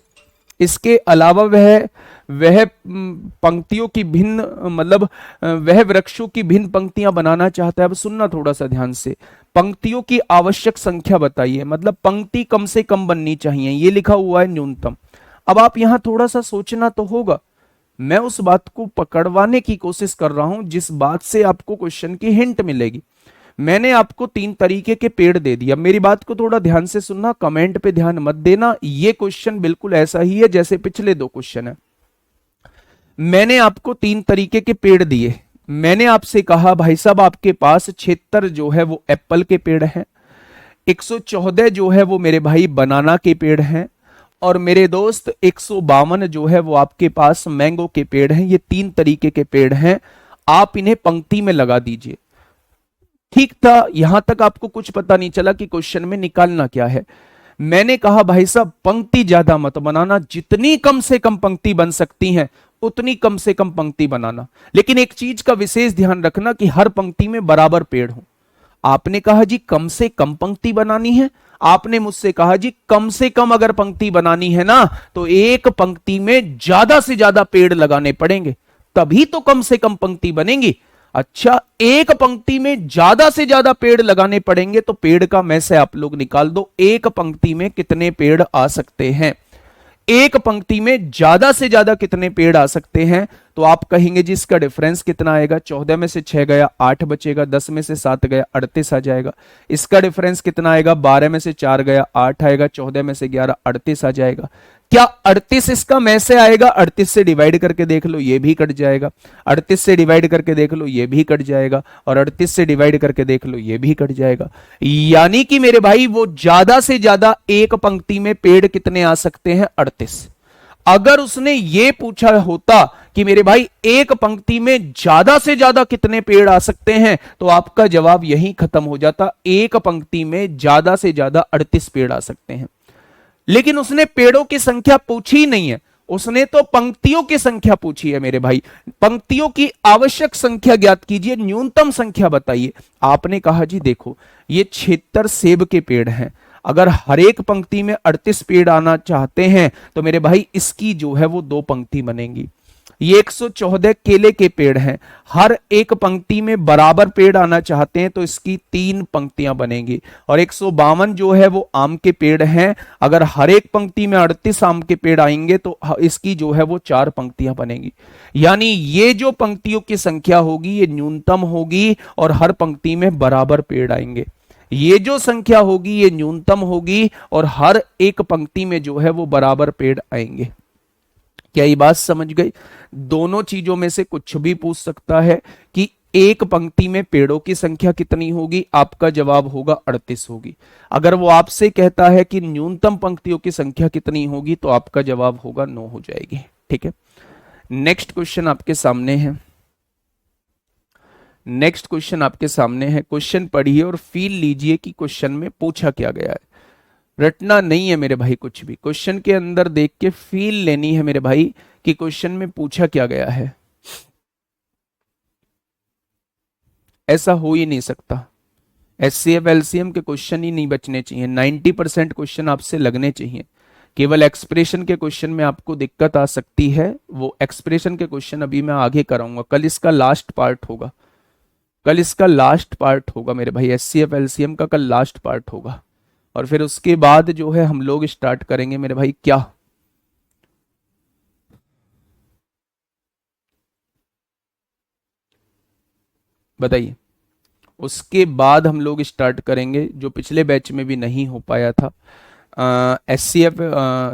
इसके अलावा वह पंक्तियों की भिन्न, मतलब वह वृक्षों की भिन्न पंक्तियां बनाना चाहता है। अब सुनना थोड़ा सा ध्यान से, पंक्तियों की आवश्यक संख्या बताइए, मतलब पंक्ति कम से कम बननी चाहिए, ये लिखा हुआ है न्यूनतम। अब आप यहां थोड़ा सा सोचना तो होगा। मैं उस बात को पकड़वाने की कोशिश कर रहा हूं जिस बात से आपको क्वेश्चन की हिंट मिलेगी। मैंने आपको 3 तरीके के पेड़ दे दिया, मेरी बात को थोड़ा ध्यान से सुनना, कमेंट पे ध्यान मत देना। ये क्वेश्चन बिल्कुल ऐसा ही है जैसे पिछले 2 क्वेश्चन है। मैंने आपको 3 तरीके के पेड़ दिए। मैंने आपसे कहा भाई साहब आपके पास 76 जो है वो एप्पल के पेड़ हैं, 114 जो है वो मेरे भाई बनाना के पेड़ हैं, और मेरे दोस्त 152 जो है वो आपके पास मैंगो के पेड़ हैं। ये 3 तरीके के पेड़ हैं, आप इन्हें पंक्ति में लगा दीजिए। ठीक था, यहां तक आपको कुछ पता नहीं चला कि क्वेश्चन में निकालना क्या है। मैंने कहा भाई साहब पंक्ति ज्यादा मत बनाना, जितनी कम से कम पंक्ति बन सकती हैं उतनी कम से कम पंक्ति बनाना, लेकिन एक चीज का विशेष ध्यान रखना कि हर पंक्ति में बराबर पेड़ हो। आपने कहा जी कम से कम पंक्ति बनानी है, आपने मुझसे कहा जी कम से कम अगर पंक्ति बनानी है ना तो एक पंक्ति में ज्यादा से ज्यादा पेड़ लगाने पड़ेंगे, तभी तो कम से कम पंक्ति बनेगी। अच्छा, एक पंक्ति में ज्यादा से ज्यादा पेड़ लगाने पड़ेंगे तो पेड़ का में से आप लोग निकाल दो, एक पंक्ति में कितने पेड़ आ सकते हैं। एक पंक्ति में ज्यादा से ज्यादा कितने पेड़ आ सकते हैं, तो आप कहेंगे जी इसका डिफरेंस कितना आएगा, 14 में से 6 गया 8 बचेगा, 10 में से 7 गया 38 आ जाएगा। इसका डिफरेंस कितना आएगा, 12 में से 4 गया 8 आएगा, 14 में से 11 38 आ जाएगा। क्या 38 इसका में से आएगा, 38 से डिवाइड करके देख लो ये भी कट जाएगा, 38 से डिवाइड करके देख लो ये भी कट जाएगा, और 38 से डिवाइड करके देख लो ये भी कट जाएगा। यानी कि मेरे भाई वो ज्यादा से ज्यादा एक पंक्ति में पेड़ कितने आ सकते हैं, 38। अगर उसने ये पूछा होता कि मेरे भाई एक पंक्ति में ज्यादा से ज्यादा कितने पेड़ आ सकते हैं, तो आपका जवाब यहीं खत्म हो जाता, एक पंक्ति में ज्यादा से ज्यादा 38 पेड़ आ सकते हैं। लेकिन उसने पेड़ों की संख्या पूछी ही नहीं है, उसने तो पंक्तियों की संख्या पूछी है। मेरे भाई पंक्तियों की आवश्यक संख्या ज्ञात कीजिए, न्यूनतम संख्या बताइए। आपने कहा जी देखो ये 76 सेब के पेड़ हैं, अगर हर एक पंक्ति में 38 पेड़ आना चाहते हैं तो मेरे भाई इसकी जो है वो 2 पंक्ति बनेंगी। ये 114 केले के पेड़ हैं, हर एक पंक्ति में बराबर पेड़ आना चाहते हैं तो इसकी 3 पंक्तियां बनेंगी। और 152 जो है वो आम के पेड़ हैं, अगर हर एक पंक्ति में 38 आम के पेड़ आएंगे तो इसकी जो है वो 4 पंक्तियां बनेंगी। यानी ये जो पंक्तियों की संख्या होगी ये न्यूनतम होगी और हर पंक्ति में बराबर पेड़ आएंगे। ये जो संख्या होगी ये न्यूनतम होगी और हर एक पंक्ति में जो है वो बराबर पेड़ आएंगे। क्या ये बात समझ गई? दोनों चीजों में से कुछ भी पूछ सकता है कि एक पंक्ति में पेड़ों की संख्या कितनी होगी, आपका जवाब होगा 38 होगी। अगर वो आपसे कहता है कि न्यूनतम पंक्तियों की संख्या कितनी होगी तो आपका जवाब होगा 9 हो जाएगी। ठीक है, नेक्स्ट क्वेश्चन आपके सामने है। नेक्स्ट क्वेश्चन आपके सामने है, क्वेश्चन पढ़िए और फील लीजिए कि क्वेश्चन में पूछा क्या गया है। रटना नहीं है मेरे भाई कुछ भी, क्वेश्चन के अंदर देख के फील लेनी है मेरे भाई कि क्वेश्चन में पूछा क्या गया है। ऐसा हो ही नहीं सकता, एचसीएफ एलसीएम के क्वेश्चन ही नहीं बचने चाहिए, 90% क्वेश्चन आपसे लगने चाहिए। केवल एक्सप्रेशन के क्वेश्चन में आपको दिक्कत आ सकती है, वो एक्सप्रेशन के क्वेश्चन अभी मैं आगे कराऊंगा, कल इसका लास्ट पार्ट होगा, कल इसका लास्ट पार्ट होगा मेरे भाई, एचसीएफ एलसीएम का कल लास्ट पार्ट होगा। और फिर उसके बाद जो है हम लोग स्टार्ट करेंगे मेरे भाई क्या, बताइए। उसके बाद हम लोग स्टार्ट करेंगे जो पिछले बैच में भी नहीं हो पाया था, एचसीएफ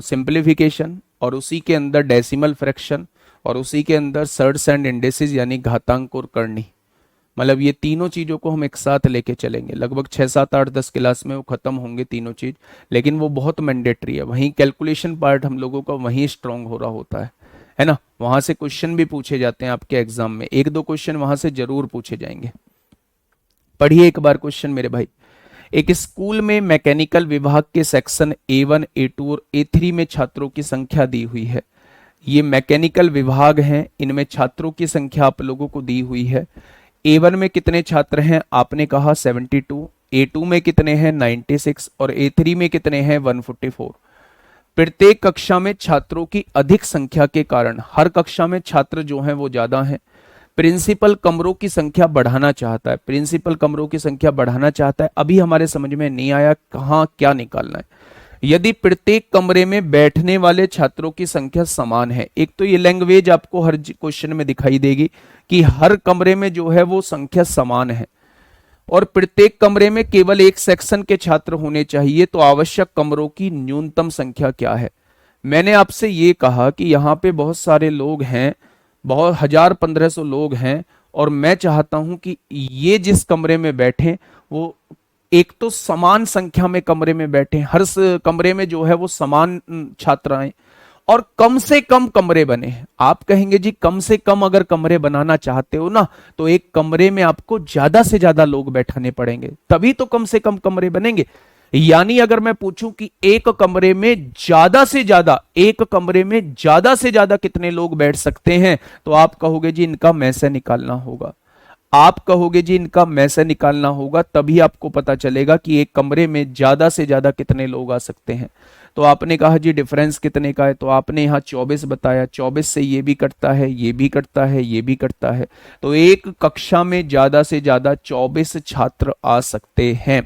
सिंप्लीफिकेशन, और उसी के अंदर डेसिमल फ्रैक्शन, और उसी के अंदर सर्ड्स एंड इंडेसिस यानी घातांक और करनी। मतलब ये तीनों चीज़ों को हम एक साथ लेके चलेंगे, लगभग 6, 7, 8, 10 क्लास में वो खत्म होंगे तीनों चीज़, लेकिन वो बहुत मैंडेटरी है। वहीं कैलकुलेशन पार्ट हम लोगों का वहीं स्ट्रांग हो रहा होता है ना, वहां से क्वेश्चन भी पूछे जाते हैं आपके एग्जाम में, 1-2 क्वेश्चन वहां से जरूर पूछे जाएंगे। पढ़िए एक बार क्वेश्चन मेरे भाई। एक स्कूल में मैकेनिकल विभाग के सेक्शन A1, A2 और A3 में छात्रों की संख्या दी हुई है। ये मैकेनिकल विभाग हैं, इनमें छात्रों की संख्या आप लोगों को दी हुई है। A1 में कितने छात्र हैं, आपने कहा 72, A2 में कितने हैं 96 और A3 में कितने हैं 144। प्रत्येक कक्षा में छात्रों की अधिक संख्या के कारण, हर कक्षा में छात्र जो हैं वो ज्यादा हैं, प्रिंसिपल कमरों की संख्या बढ़ाना चाहता है। प्रिंसिपल कमरों की संख्या बढ़ाना चाहता है, अभी हमारे समझ में नहीं आया कहाँ क्या निकालना है। यदि प्रत्येक कमरे में बैठने वाले छात्रों की संख्या समान है, एक तो ये लैंग्वेज आपको हर क्वेश्चन में दिखाई देगी कि हर कमरे में जो है वो संख्या समान है, और प्रत्येक कमरे में केवल एक सेक्शन के छात्र होने चाहिए, तो आवश्यक कमरों की न्यूनतम संख्या क्या है। मैंने आपसे ये कहा कि यहाँ पे बहुत सारे लोग हैं, बहुत 1000-1500 लोग हैं, और मैं चाहता हूं कि ये जिस कमरे में बैठे वो एक तो समान संख्या में कमरे में बैठे, हर कमरे में जो है वो समान छात्र आए, और कम से कम कमरे बने। आप कहेंगे जी कम से कम अगर कमरे बनाना चाहते हो ना तो एक कमरे में आपको ज्यादा से ज्यादा लोग बैठाने पड़ेंगे, तभी तो कम से कम कमरे बनेंगे। यानी अगर मैं पूछूं कि एक कमरे में ज्यादा से ज्यादा कितने लोग बैठ सकते हैं, तो आप कहोगे जी इनका में से निकालना होगा। आप कहोगे जी इनका में से निकालना होगा, तभी आपको पता चलेगा कि एक कमरे में ज्यादा से ज्यादा कितने लोग आ सकते हैं। तो आपने कहा जी डिफरेंस कितने का है, तो आपने यहाँ 24 बताया। 24 से ये भी कटता है, ये भी कटता है, ये भी कटता है। तो एक कक्षा में ज्यादा से ज्यादा 24 छात्र आ सकते हैं।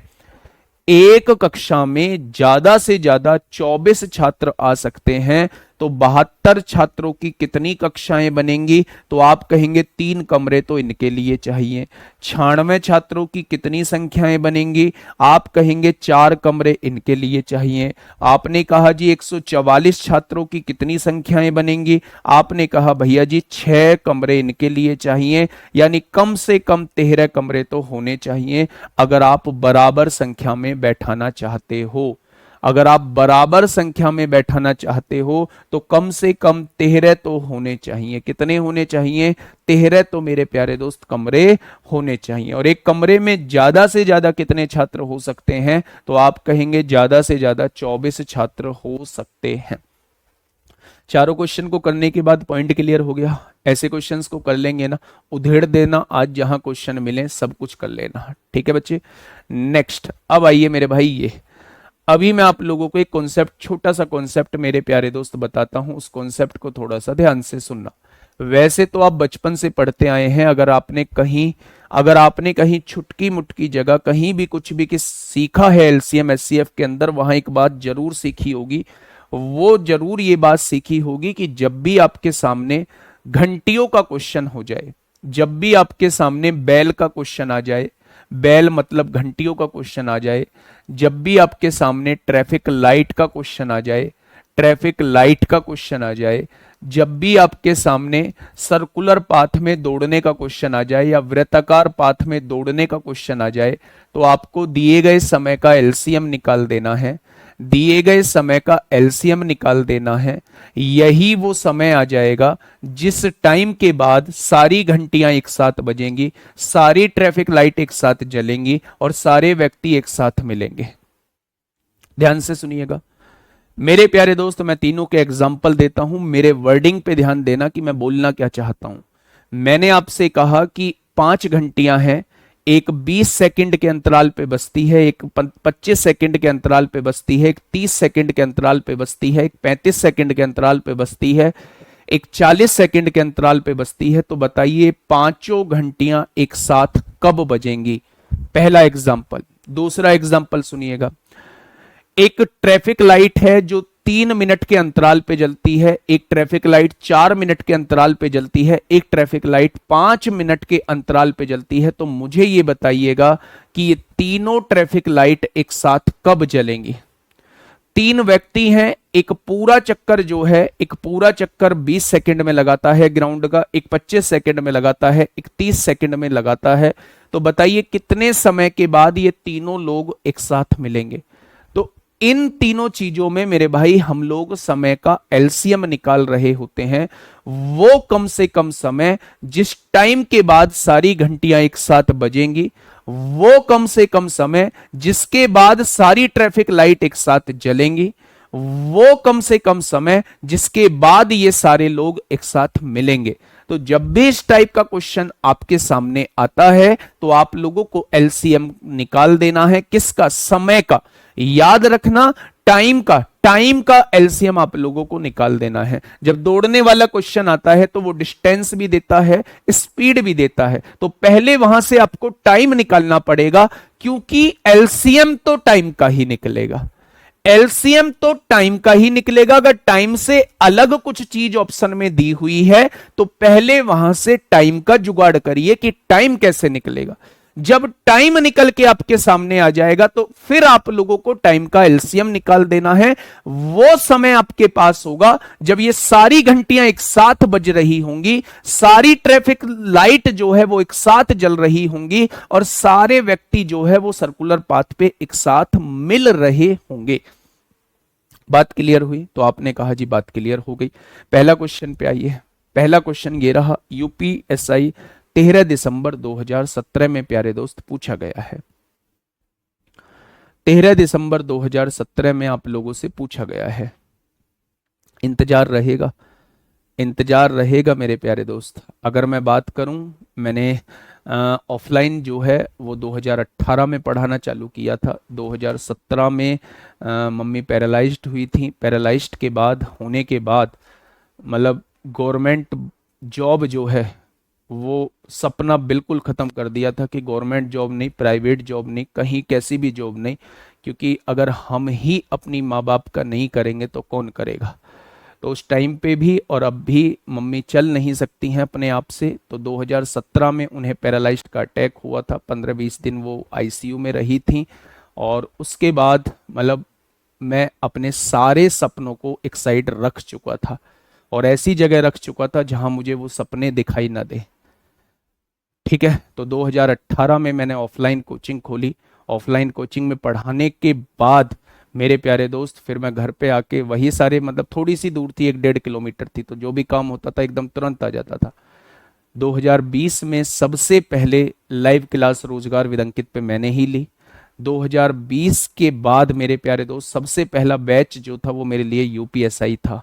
एक कक्षा में ज्यादा से ज्यादा 24 छात्र आ सकते हैं। तो 72 छात्रों की कितनी कक्षाएं बनेंगी, तो आप कहेंगे 3 कमरे तो इनके लिए चाहिए। 96 छात्रों की कितनी संख्याएं बनेंगी, आप कहेंगे 4 कमरे इनके लिए चाहिए। आपने कहा जी 144 छात्रों की कितनी संख्याएं बनेंगी, आपने कहा भैया जी 6 कमरे इनके लिए चाहिए। यानी कम से कम 13 कमरे तो होने चाहिए अगर आप बराबर संख्या में बैठाना चाहते हो। अगर आप बराबर संख्या में बैठाना चाहते हो तो कम से कम 13 तो होने चाहिए। कितने होने चाहिए? 13 तो मेरे प्यारे दोस्त कमरे होने चाहिए। और एक कमरे में ज्यादा से ज्यादा कितने छात्र हो सकते हैं, तो आप कहेंगे ज्यादा से ज्यादा 24 छात्र हो सकते हैं। चारों क्वेश्चन को करने के बाद पॉइंट क्लियर हो गया। ऐसे क्वेश्चंस को कर लेंगे ना, उधेड़ देना, आज जहां क्वेश्चन मिले सब कुछ कर लेना। ठीक है बच्चे। नेक्स्ट, अब आइए मेरे भाई, ये अभी मैं आप लोगों को एक कॉन्सेप्ट, छोटा सा कॉन्सेप्ट मेरे प्यारे दोस्त बताता हूं। उस कॉन्सेप्ट को थोड़ा सा ध्यान से सुनना। वैसे तो आप बचपन से पढ़ते आए हैं, अगर आपने कहीं छुटकी मुटकी जगह कहीं भी कुछ भी सीखा है एलसीएम एचसीएफ के अंदर, वहां एक बात जरूर सीखी होगी। वो जरूर ये बात सीखी होगी कि जब भी आपके सामने घंटियों का क्वेश्चन हो जाए, जब भी आपके सामने बैल का क्वेश्चन आ जाए, बैल मतलब घंटियों का क्वेश्चन आ जाए, जब भी आपके सामने ट्रैफिक लाइट का क्वेश्चन आ जाए, ट्रैफिक लाइट का क्वेश्चन आ जाए, जब भी आपके सामने सर्कुलर पाथ में दौड़ने का क्वेश्चन आ जाए या वृत्ताकार पाथ में दौड़ने का क्वेश्चन आ जाए, तो आपको दिए गए समय का एलसीएम निकाल देना है। दिए गए समय का एलसीएम निकाल देना है। यही वो समय आ जाएगा जिस टाइम के बाद सारी घंटियां एक साथ बजेंगी, सारी ट्रैफिक लाइट एक साथ जलेंगी और सारे व्यक्ति एक साथ मिलेंगे। ध्यान से सुनिएगा मेरे प्यारे दोस्त, मैं तीनों के एग्जाम्पल देता हूं। मेरे वर्डिंग पे ध्यान देना कि मैं बोलना क्या चाहता हूं। मैंने आपसे कहा कि 5 घंटियां हैं, एक 20 सेकंड के अंतराल पे बजती है, एक 25 सेकंड के अंतराल पे बजती है, एक 30 सेकंड के अंतराल पे बजती है, एक 35 सेकंड के अंतराल पे बजती है, एक 40 सेकंड के अंतराल पे बजती है। तो बताइए पांचों घंटियां एक साथ कब बजेंगी? पहला एग्जाम्पल। दूसरा एग्जाम्पल सुनिएगा। एक ट्रैफिक लाइट है जो 3 मिनट के अंतराल पे जलती है, एक ट्रैफिक लाइट 4 मिनट के अंतराल पे जलती है, एक ट्रैफिक लाइट 5 मिनट के अंतराल पे जलती है। तो मुझे ये बताइएगा कि ये तीनों ट्रैफिक लाइट एक साथ कब जलेंगी? 3 व्यक्ति हैं, एक पूरा चक्कर जो है, एक पूरा चक्कर 20 सेकंड में लगाता है ग्राउंड का, एक 25 सेकंड में लगाता है, एक 30 सेकंड में लगाता है। तो बताइए कितने समय के बाद ये तीनों लोग एक साथ मिलेंगे? तो इन तीनों चीजों में मेरे भाई हम लोग समय का एलसीएम निकाल रहे होते हैं। वो कम से कम समय जिस टाइम के बाद सारी घंटियां एक साथ बजेंगी, वो कम से कम समय जिसके बाद सारी ट्रैफिक लाइट एक साथ जलेंगी, वो कम से कम समय जिसके बाद ये सारे लोग एक साथ मिलेंगे। तो जब भी इस टाइप का क्वेश्चन आपके सामने आता है तो आप लोगों को एलसीएम निकाल देना है। किसका? समय का। याद रखना, टाइम का एलसीएम आप लोगों को निकाल देना है। जब दौड़ने वाला क्वेश्चन आता है तो वो डिस्टेंस भी देता है, स्पीड भी देता है। तो पहले वहां से आपको टाइम निकालना पड़ेगा, क्योंकि एलसीएम तो टाइम का ही निकलेगा। एलसीएम तो टाइम का ही निकलेगा। अगर टाइम से अलग कुछ चीज ऑप्शन में दी हुई है तो पहले वहां से टाइम का जुगाड़ करिए कि टाइम कैसे निकलेगा। जब टाइम निकल के आपके सामने आ जाएगा तो फिर आप लोगों को टाइम का एलसीएम निकाल देना है। वो समय आपके पास होगा जब ये सारी घंटियां एक साथ बज रही होंगी, सारी ट्रैफिक लाइट जो है वो एक साथ जल रही होंगी और सारे व्यक्ति जो है वो सर्कुलर पाथ पे एक साथ मिल रहे होंगे। बात क्लियर हुई? तो आपने कहा जी बात क्लियर हो गई। पहला क्वेश्चन पे आइए। पहला क्वेश्चन ये रहा, यूपीएसआई 13 दिसंबर 2017 में प्यारे दोस्त पूछा गया है। 13 दिसंबर 2017 में आप लोगों से पूछा गया है। इंतजार रहेगा, इंतजार रहेगा मेरे प्यारे दोस्त। अगर मैं बात करूं, मैंने ऑफलाइन जो है वो 2018 में पढ़ाना चालू किया था। 2017 में मम्मी पैरालाइज्ड हुई थी। पैरालाइज्ड के बाद होने के बाद मतलब गवर्नमेंट जॉब जो है वो सपना बिल्कुल ख़त्म कर दिया था कि गवर्नमेंट जॉब नहीं, प्राइवेट जॉब नहीं, कहीं कैसी भी जॉब नहीं, क्योंकि अगर हम ही अपनी माँ बाप का नहीं करेंगे तो कौन करेगा। तो उस टाइम पे भी और अब भी मम्मी चल नहीं सकती हैं अपने आप से। तो 2017 में उन्हें पैरालाइज्ड का अटैक हुआ था। 15-20 दिन वो आईसीयू में रही थी। और उसके बाद मतलब मैं अपने सारे सपनों को एक साइड रख चुका था और ऐसी जगह रख चुका था जहां मुझे वो सपने दिखाई ना दे। ठीक है, तो 2018 में मैंने ऑफलाइन कोचिंग खोली। ऑफलाइन कोचिंग में पढ़ाने के बाद मेरे प्यारे दोस्त फिर मैं घर पे आके वही सारे मतलब थोड़ी सी दूर थी, 1-1.5 किलोमीटर थी, तो जो भी काम होता था एकदम तुरंत आ जाता था। 2020 में सबसे पहले लाइव क्लास रोजगार विद अंकित पे मैंने ही ली। 2020 के बाद मेरे प्यारे दोस्त सबसे पहला बैच जो था वो मेरे लिए यूपीएसआई था।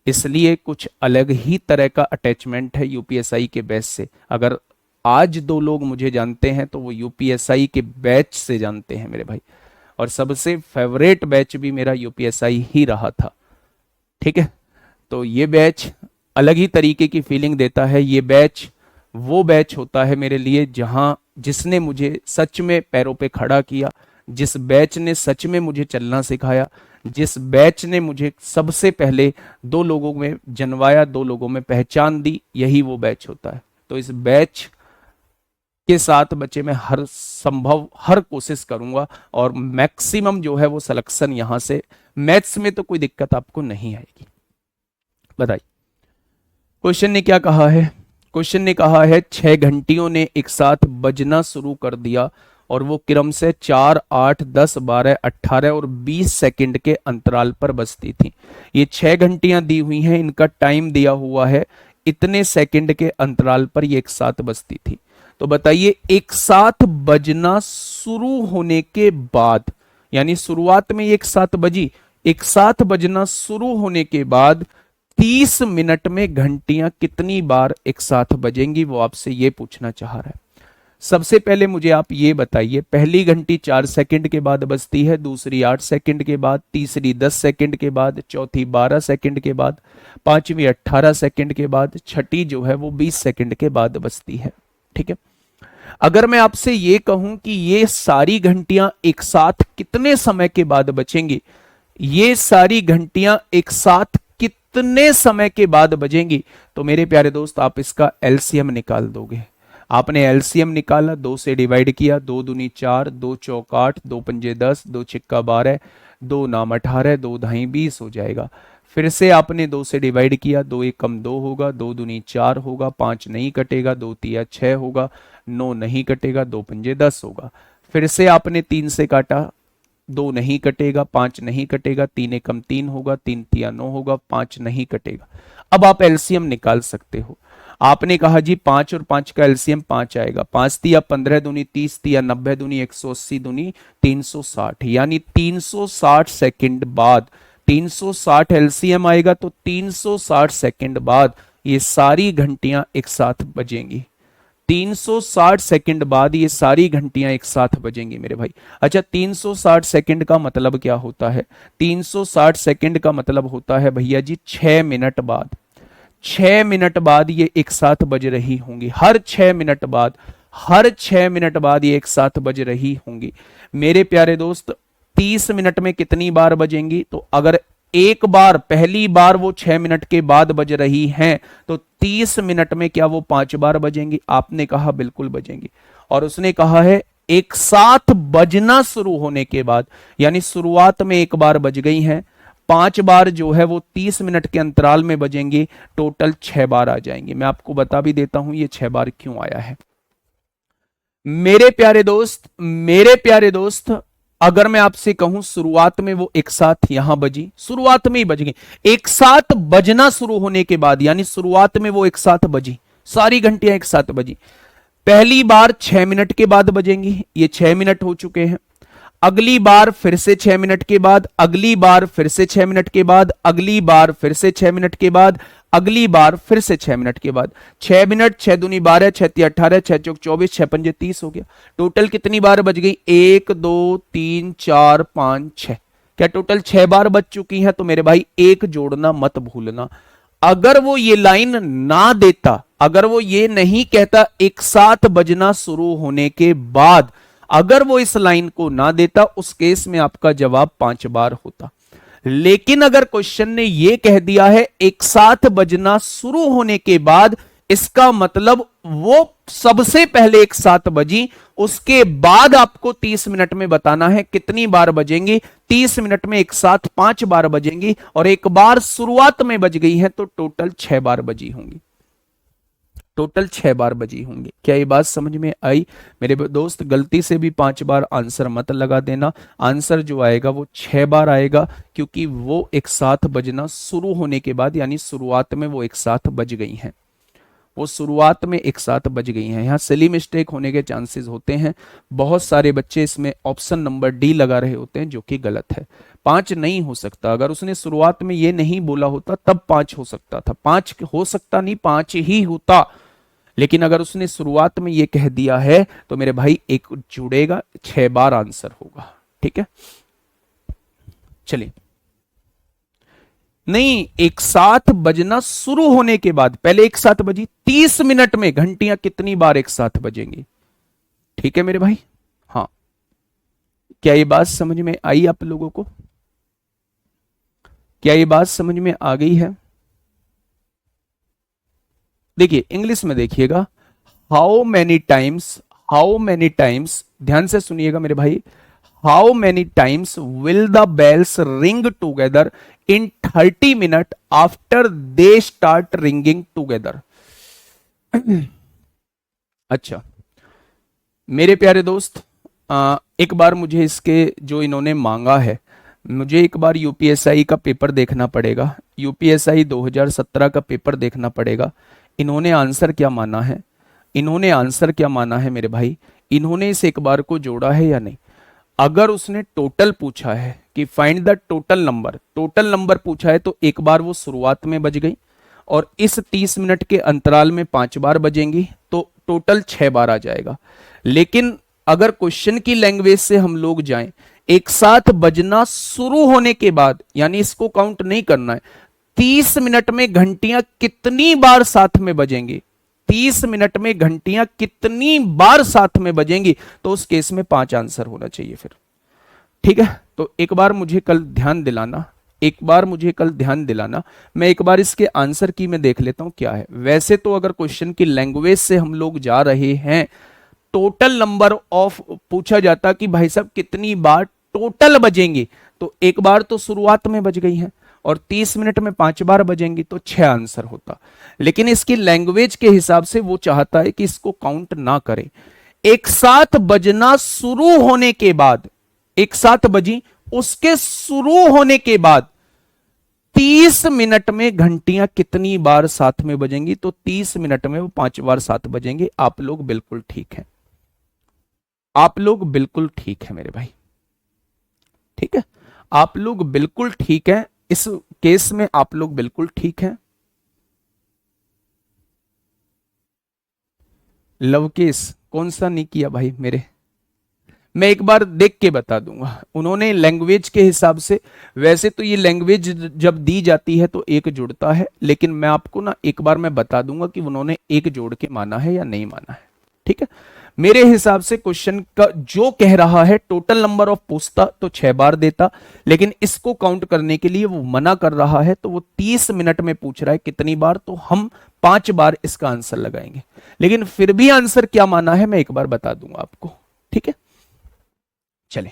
इसलिए कुछ अलग ही तरह का अटैचमेंट है यूपीएसआई के बैच से। अगर आज 2 लोग मुझे जानते हैं तो वो यूपीएसआई के बैच से जानते हैं मेरे भाई। और सबसे फेवरेट बैच भी मेरा यूपीएसआई ही रहा था। ठीक है, तो ये बैच अलग ही तरीके की फीलिंग देता है। ये बैच वो बैच होता है मेरे लिए जहां जिसने मुझे सच में पैरों पे खड़ा किया, जिस बैच ने सच में मुझे चलना सिखाया, जिस बैच ने मुझे सबसे पहले 2 लोगों में जनवाया, 2 लोगों में पहचान दी, यही वो बैच होता है। तो इस बैच के साथ बच्चे मैं हर संभव हर कोशिश करूंगा और मैक्सिमम जो है वो सिलेक्शन यहां से। मैथ्स में तो कोई दिक्कत आपको नहीं आएगी। बताइए क्वेश्चन ने क्या कहा है। क्वेश्चन ने कहा है 6 घंटियों ने एक साथ बजना शुरू कर दिया और वो क्रम से 4, 8, 10, 12, 18 और 20 सेकंड के अंतराल पर बजती थी। ये 6 घंटियां दी हुई हैं, इनका टाइम दिया हुआ है, इतने सेकंड के अंतराल पर ये एक साथ बजती थी। तो बताइए एक साथ बजना शुरू होने के बाद, यानी शुरुआत में एक साथ बजी, एक साथ बजना शुरू होने के बाद 30 मिनट में घंटियां कितनी बार एक साथ बजेंगी, वो आपसे ये पूछना चाह रहा है। सबसे पहले मुझे आप ये बताइए, पहली घंटी 4 सेकंड के बाद बजती है, दूसरी 8 सेकंड के बाद, तीसरी 10 सेकंड के बाद, चौथी 12 सेकंड के बाद, पांचवी 18 सेकंड के बाद, छठी जो है वो 20 सेकंड के बाद बजती है। ठीक है, अगर मैं आपसे ये कहूं कि ये सारी घंटियां एक साथ कितने समय के बाद बजेंगी, ये सारी घंटियां एक साथ कितने समय के बाद बजेंगी, तो मेरे प्यारे दोस्त आप इसका एलसीएम निकाल दोगे। आपने एलसीएम निकाला, 2 से डिवाइड किया, 2 दूनी 4, 2 चौक 8, 2 पंजे 10, 2 छिक्का 12, 2 नाम 18, 2 ढाई 20 हो जाएगा। फिर से आपने 2 से डिवाइड किया, 2 एक कम 2 होगा, 2 दूनी 4 होगा, 5 नहीं कटेगा, 2 तिया 6 होगा, 9 नहीं कटेगा, 2 पंजे 10 होगा। फिर से आपने 3 से काटा, 2 नहीं कटेगा, 5 नहीं कटेगा, 3 एकम 3 होगा, 3 तिया 9 होगा, 5 नहीं कटेगा। अब आप एलसीएम निकाल सकते हो। आपने कहा जी 5 और 5 का एलसीएम 5 आएगा, 5 तिया 15 दूनी 30, तिया 90 दूनी 180 दूनी 360, यानी 360 सेकंड बाद 360 एलसीएम आएगा। तो 360 सेकंड बाद ये सारी घंटियां एक साथ बजेंगी। 360 सेकंड बाद ये सारी घंटियां एक साथ बजेंगी मेरे भाई। अच्छा, 360 सेकंड का मतलब क्या होता है? 360 सेकंड का मतलब होता है भैया जी 6 मिनट बाद, 6 मिनट बाद ये एक साथ बज रही होंगी। हर 6 मिनट बाद, हर 6 मिनट बाद ये एक साथ बज रही होंगी मेरे प्यारे दोस्त। 30 मिनट में कितनी बार बजेंगी? तो अगर एक बार पहली बार वो 6 मिनट के बाद बज रही हैं तो 30 मिनट में क्या वो 5 बार बजेंगी? आपने कहा बिल्कुल बजेंगी। और उसने कहा है एक साथ बजना शुरू होने के बाद, यानी शुरुआत में एक बार बज गई हैं, 5 बार जो है वो 30 मिनट के अंतराल में बजेंगी, टोटल 6 बार आ जाएंगे। मैं आपको बता भी देता हूं ये 6 बार क्यों आया है मेरे प्यारे दोस्त। मेरे प्यारे दोस्त, अगर मैं आपसे कहूं शुरुआत में वो एक साथ यहां बजी, शुरुआत में ही बज गई, एक साथ बजना शुरू होने के बाद, यानी शुरुआत में वो एक साथ बजी, सारी घंटियां एक साथ बजी, पहली बार 6 मिनट के बाद बजेंगी, ये 6 मिनट हो चुके हैं। अगली बार फिर से 6 मिनट के बाद, अगली बार फिर से 6 मिनट के बाद, अगली बार फिर से 6 मिनट के बाद, अगली बार फिर से 6 मिनट के बाद। 6 मिनट, 6 दूनी 12, 6 3 18, 6 चौक 24, 6 पंजे 30 हो गया। टोटल कितनी बार बज गई? 1 2 3 4 5 6। क्या टोटल 6 बार बज चुकी है? तो मेरे भाई एक जोड़ना मत भूलना। अगर वो ये लाइन ना देता, अगर वो ये नहीं कहता एक साथ बजना शुरू होने के बाद, अगर वो इस लाइन को ना देता, उस केस में आपका जवाब 5 बार होता। लेकिन अगर क्वेश्चन ने यह कह दिया है एक साथ बजना शुरू होने के बाद, इसका मतलब वो सबसे पहले एक साथ बजी, उसके बाद आपको 30 मिनट में बताना है कितनी बार बजेंगी। 30 मिनट में एक साथ 5 बार बजेंगी, और एक बार शुरुआत में बज गई है तो टोटल 6 बार बजी होंगी। टोटल 6 बार बजी होंगी। क्या ये बात समझ में आई? मेरे दोस्त गलती से भी 5 बार आंसर मत लगा देना। आंसर जो आएगा वो 6 बार आएगा, क्योंकि वो एक साथ बजना शुरू होने के बाद, यानी शुरुआत में वो एक साथ बज गई हैं। वो शुरुआत में एक साथ बज गई हैं। यहाँ सिली मिस्टेक होने के चांसेस होते हैं। बहुत सारे बच्चे इसमें ऑप्शन नंबर डी लगा रहे होते हैं, जो कि गलत है। 5 नहीं हो सकता। अगर उसने शुरुआत में ये नहीं बोला होता तब 5 हो सकता था। 5 हो सकता नहीं, 5 ही होता। लेकिन अगर उसने शुरुआत में ये कह दिया है तो मेरे भाई एक जुड़ेगा, 6 बार आंसर होगा। ठीक है, चलिए। नहीं, एक साथ बजना शुरू होने के बाद, पहले एक साथ बजी। 30 मिनट में घंटियां कितनी बार एक साथ बजेंगी? ठीक है मेरे भाई, हाँ। क्या ये बात समझ में आई आप लोगों को? क्या ये बात समझ में आ गई है? देखिए इंग्लिश में देखिएगा, हाउ मैनी टाइम्स, ध्यान से सुनिएगा मेरे भाई। How many times will the bells ring together in 30 minute after they start ringing together? अच्छा मेरे प्यारे दोस्त, एक बार मुझे इसके जो इन्होंने मांगा है, मुझे एक बार यूपीएसआई का पेपर देखना पड़ेगा। यूपीएसआई 2017 का पेपर देखना पड़ेगा। इन्होंने आंसर क्या माना है? इन्होंने आंसर क्या माना है मेरे भाई? इन्होंने इस एक बार को जोड़ा है या नहीं? अगर उसने टोटल पूछा है कि फाइंड द टोटल नंबर पूछा है, तो एक बार वो शुरुआत में बज गई, और इस 30 मिनट के अंतराल में 5 बार बजेंगी, तो टोटल 6 बार आ जाएगा। लेकिन अगर क्वेश्चन की लैंग्वेज से हम लोग जाएं, एक साथ बजना शुरू होने के बाद, यानी इसको काउंट नहीं करना है, 30 मिनट में घंटियां कितनी बार साथ में बजेंगी, 30 मिनट में घंटियां कितनी बार साथ में बजेंगी, तो उस केस में 5 आंसर होना चाहिए फिर। ठीक है, तो एक बार मुझे कल ध्यान दिलाना, मैं एक बार इसके आंसर की मैं देख लेता हूं क्या है। वैसे तो अगर क्वेश्चन की लैंग्वेज से हम लोग जा रहे हैं, टोटल नंबर ऑफ पूछा जाता कि भाई साहब कितनी बार टोटल बजेंगी, तो एक बार तो शुरुआत में बज गई है, और 30 मिनट में 5 बार बजेंगी, तो 6 आंसर होता। लेकिन इसकी लैंग्वेज के हिसाब से वो चाहता है कि इसको काउंट ना करें। एक साथ बजना शुरू होने के बाद, एक साथ बजी, उसके शुरू होने के बाद 30 मिनट में घंटियां कितनी बार साथ में बजेंगी, तो 30 मिनट में वो 5 बार साथ बजेंगे। आप लोग बिल्कुल ठीक हैं, आप लोग बिल्कुल ठीक है मेरे भाई। ठीक है, आप लोग बिल्कुल ठीक है, इस केस में आप लोग बिल्कुल ठीक हैं। लव केस कौन सा नहीं किया भाई मेरे? मैं एक बार देख के बता दूंगा। उन्होंने लैंग्वेज के हिसाब से, वैसे तो ये लैंग्वेज जब दी जाती है तो एक जुड़ता है, लेकिन मैं आपको ना एक बार मैं बता दूंगा कि उन्होंने एक जोड़ के माना है या नहीं माना है। ठीक है, मेरे हिसाब से क्वेश्चन का जो कह रहा है टोटल नंबर ऑफ पूछता तो 6 बार देता, लेकिन इसको काउंट करने के लिए वो मना कर रहा है, तो वो 30 मिनट में पूछ रहा है कितनी बार, तो हम 5 बार इसका आंसर लगाएंगे। लेकिन फिर भी आंसर क्या माना है मैं एक बार बता दूंगा आपको। ठीक है, चले,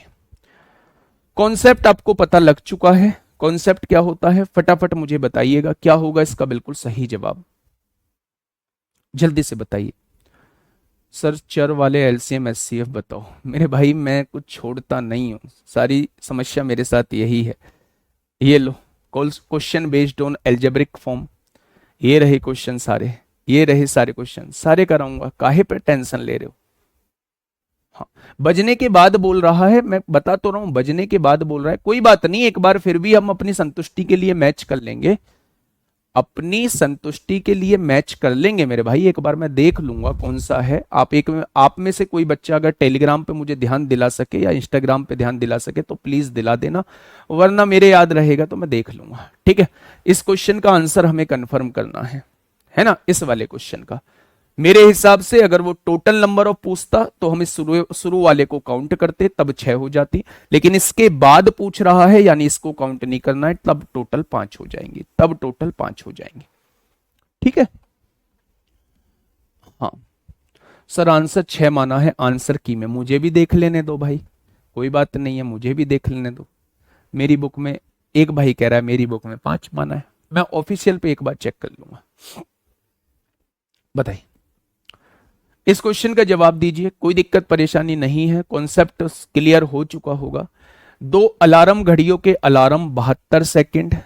कॉन्सेप्ट आपको पता लग चुका है। कॉन्सेप्ट क्या होता है फटाफट मुझे बताइएगा, क्या होगा इसका बिल्कुल सही जवाब, जल्दी से बताइए। सर चर वाले एलसीएम एचसीएफ बताओ। मेरे भाई मैं कुछ छोड़ता नहीं हूं, सारी समस्या मेरे साथ यही है। ये लो, question based on algebraic form, ये रहे क्वेश्चन सारे, ये रहे सारे क्वेश्चन, सारे कराऊंगा, काहे पर टेंशन ले रहे हो? हाँ, बजने के बाद बोल रहा है, मैं बता तो रहा हूं, बजने के बाद बोल रहा है। कोई बात नहीं, एक बार फिर भी हम अपनी संतुष्टि के लिए मैच कर लेंगे, अपनी संतुष्टि के लिए मैच कर लेंगे मेरे भाई। एक बार मैं देख लूंगा कौन सा है। आप में से कोई बच्चा अगर टेलीग्राम पे मुझे ध्यान दिला सके या इंस्टाग्राम पे ध्यान दिला सके तो प्लीज दिला देना, वरना मेरे याद रहेगा तो मैं देख लूंगा। ठीक है, इस क्वेश्चन का आंसर हमें कंफर्म करना है ना, इस वाले क्वेश्चन का। मेरे हिसाब से अगर वो टोटल नंबर ऑफ पूछता तो हम इस शुरू वाले को काउंट करते, तब 6 हो जाती। लेकिन इसके बाद पूछ रहा है, यानी इसको काउंट नहीं करना है, तब टोटल 5 हो जाएंगे, तब टोटल 5 हो जाएंगे। ठीक है, हाँ सर आंसर 6 माना है, आंसर की में मुझे भी देख लेने दो भाई, कोई बात नहीं है, मुझे भी देख लेने दो। मेरी बुक में एक भाई कह रहा है मेरी बुक में 5 माना है, मैं ऑफिशियल पे एक बार चेक कर लूंगा। बताइए, इस क्वेश्चन का जवाब दीजिए, कोई दिक्कत परेशानी नहीं है, कॉन्सेप्ट क्लियर हो चुका होगा। दो अलार्म घड़ियों के अलार्म 72 सेकंड,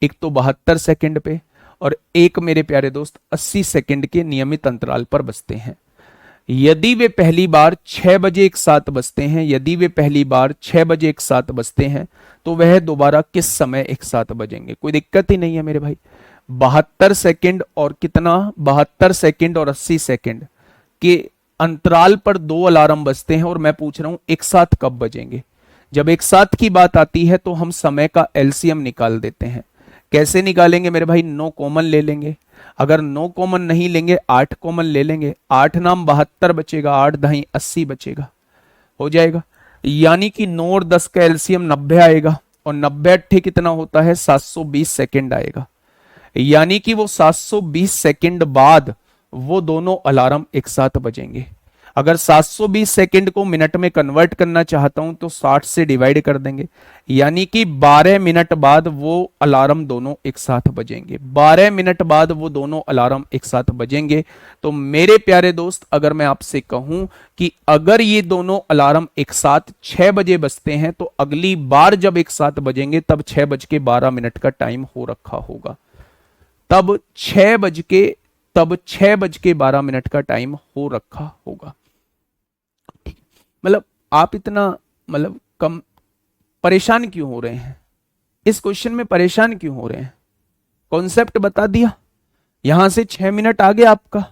एक तो 72 सेकंड पे और एक मेरे प्यारे दोस्त 80 सेकंड के नियमित अंतराल पर बजते हैं। यदि वे पहली बार 6 बजे एक साथ बजते हैं, यदि वे पहली बार 6 बजे एक साथ बजते हैं तो वह दोबारा किस समय एक साथ बजेंगे? कोई दिक्कत ही नहीं है मेरे भाई। 72 सेकंड और कितना, 72 सेकंड और 80 सेकंड के अंतराल पर दो अलार्म बजते हैं और मैं पूछ रहा हूं एक साथ कब बजेंगे। जब एक साथ की बात आती है तो हम समय का एलसीएम निकाल देते हैं। कैसे निकालेंगे मेरे भाई? 9 कॉमन ले लेंगे, अगर 9 कॉमन नहीं लेंगे 8 कॉमन ले लेंगे, 8 नाम 72 बचेगा, 8 दही 80 बचेगा, हो जाएगा। यानी कि 9 और 10 का एलसीएम 90 आएगा और 90 अट्ठे कितना होता है? 720 सेकंड आएगा। यानी कि वो 720 सेकंड बाद वो दोनों अलार्म एक साथ बजेंगे। अगर 720 सेकंड को मिनट में कन्वर्ट करना चाहता हूं तो 60 से डिवाइड कर देंगे, यानी कि 12 मिनट बाद वो अलार्म दोनों एक साथ बजेंगे। 12 मिनट बाद वो दोनों अलार्म एक साथ बजेंगे। तो मेरे प्यारे दोस्त, अगर मैं आपसे कहूं कि अगर ये दोनों अलार्म एक साथ 6 बजे बजते हैं तो अगली बार जब एक साथ बजेंगे तब 6:12 का टाइम हो रखा होगा, तब 6:12 का टाइम हो रखा होगा। मतलब आप इतना मतलब कम परेशान क्यों हो रहे हैं? इस क्वेश्चन में परेशान क्यों हो रहे हैं? कॉन्सेप्ट बता दिया, यहां से 6 मिनट आ गया आपका,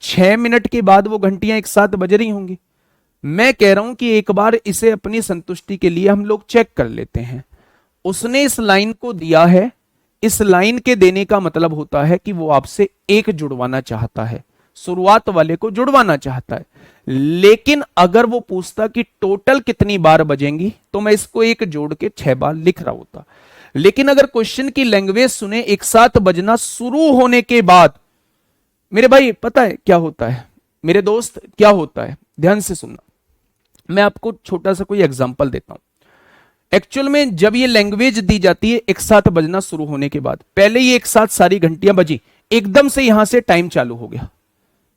6 मिनट के बाद वो घंटियां एक साथ बज रही होंगी। मैं कह रहा हूं कि एक बार इसे अपनी संतुष्टि के लिए हम लोग चेक कर लेते हैं। उसने इस लाइन को दिया है, इस लाइन के देने का मतलब होता है कि वो आपसे एक जुड़वाना चाहता है, शुरुआत वाले को जुड़वाना चाहता है। लेकिन अगर वो पूछता कि टोटल कितनी बार बजेंगी तो मैं इसको एक जोड़ के 6 बार लिख रहा होता। लेकिन अगर क्वेश्चन की लैंग्वेज सुने एक साथ बजना शुरू होने के बाद, मेरे भाई पता है क्या होता है मेरे दोस्त, क्या होता है? ध्यान से सुनना, मैं आपको छोटा सा कोई एग्जांपल देता हूं। एक्चुअल में जब ये लैंग्वेज दी जाती है एक साथ बजना शुरू होने के बाद, पहले ये एक साथ सारी घंटियां बजी, एकदम से यहां से टाइम चालू हो गया,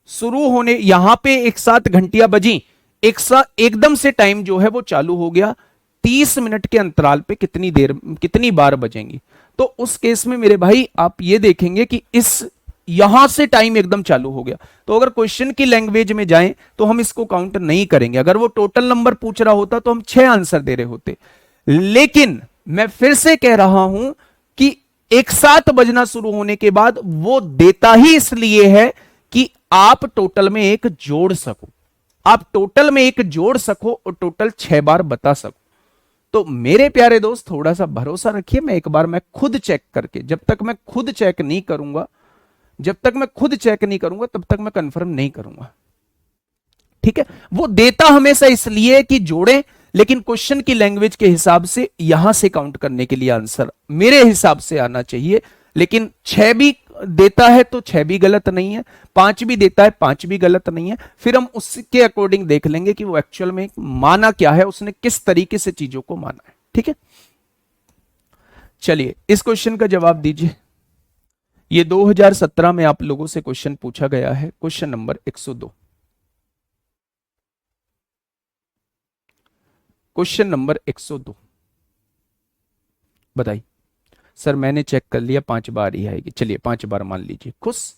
शुरू होने यहां पे एक साथ घंटियां बजी, एक साथ एकदम से टाइम जो है वो चालू हो गया। 30 मिनट के अंतराल पे कितनी बार बजेंगी? तो उस केस में मेरे भाई आप ये देखेंगे कि इस यहां से टाइम एकदम चालू हो गया। तो अगर क्वेश्चन की लैंग्वेज में जाएं तो हम इसको काउंट नहीं करेंगे। अगर वो टोटल नंबर पूछ रहा होता तो हम 6 आंसर दे रहे होते। लेकिन मैं फिर से कह रहा हूं कि एक साथ बजना शुरू होने के बाद वो देता ही इसलिए है कि आप टोटल में एक जोड़ सको, आप टोटल में एक जोड़ सको और टोटल 6 बार बता सको। तो मेरे प्यारे दोस्त थोड़ा सा भरोसा रखिए, मैं खुद चेक करके, जब तक मैं खुद चेक नहीं करूंगा तब तक मैं कंफर्म नहीं करूंगा। ठीक है, वो देता हमेशा इसलिए कि जोड़े, लेकिन क्वेश्चन की लैंग्वेज के हिसाब से यहां से काउंट करने के लिए आंसर मेरे हिसाब से आना चाहिए। लेकिन 6 भी देता है तो 6 भी गलत नहीं है, 5 भी देता है 5 भी गलत नहीं है। फिर हम उसके अकॉर्डिंग देख लेंगे कि वो एक्चुअल में माना क्या है, उसने किस तरीके से चीजों को माना है। ठीक है, चलिए इस क्वेश्चन का जवाब दीजिए। ये 2017 में आप लोगों से क्वेश्चन पूछा गया है, क्वेश्चन नंबर 102। क्वेश्चन नंबर 102 बताइए। सर मैंने चेक कर लिया 5 बार ही आएगी, चलिए 5 बार मान लीजिए, खुश?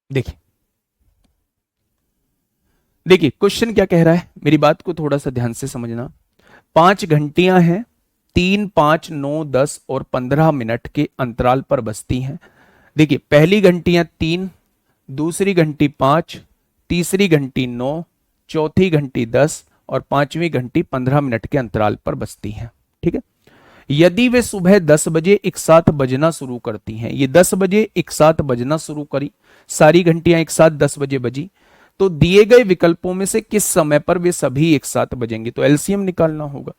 देखिए देखिए क्वेश्चन क्या कह रहा है, मेरी बात को थोड़ा सा ध्यान से समझना। 5 घंटियां हैं, 3, 5, 9, 10 और 15 मिनट के अंतराल पर बजती हैं। देखिए पहली घंटियां 3, दूसरी घंटी 5, तीसरी घंटी 9, चौथी घंटी 10 और पांचवी घंटी 15 मिनट के अंतराल पर बजती हैं। ठीक है, यदि वे सुबह 10 बजे एक साथ बजना शुरू करती हैं, ये 10 बजे एक साथ बजना शुरू करी, सारी घंटियां एक साथ 10 बजे बजी, तो दिए गए विकल्पों में से किस समय पर वे सभी एक साथ बजेंगी? तो एलसीएम निकालना होगा,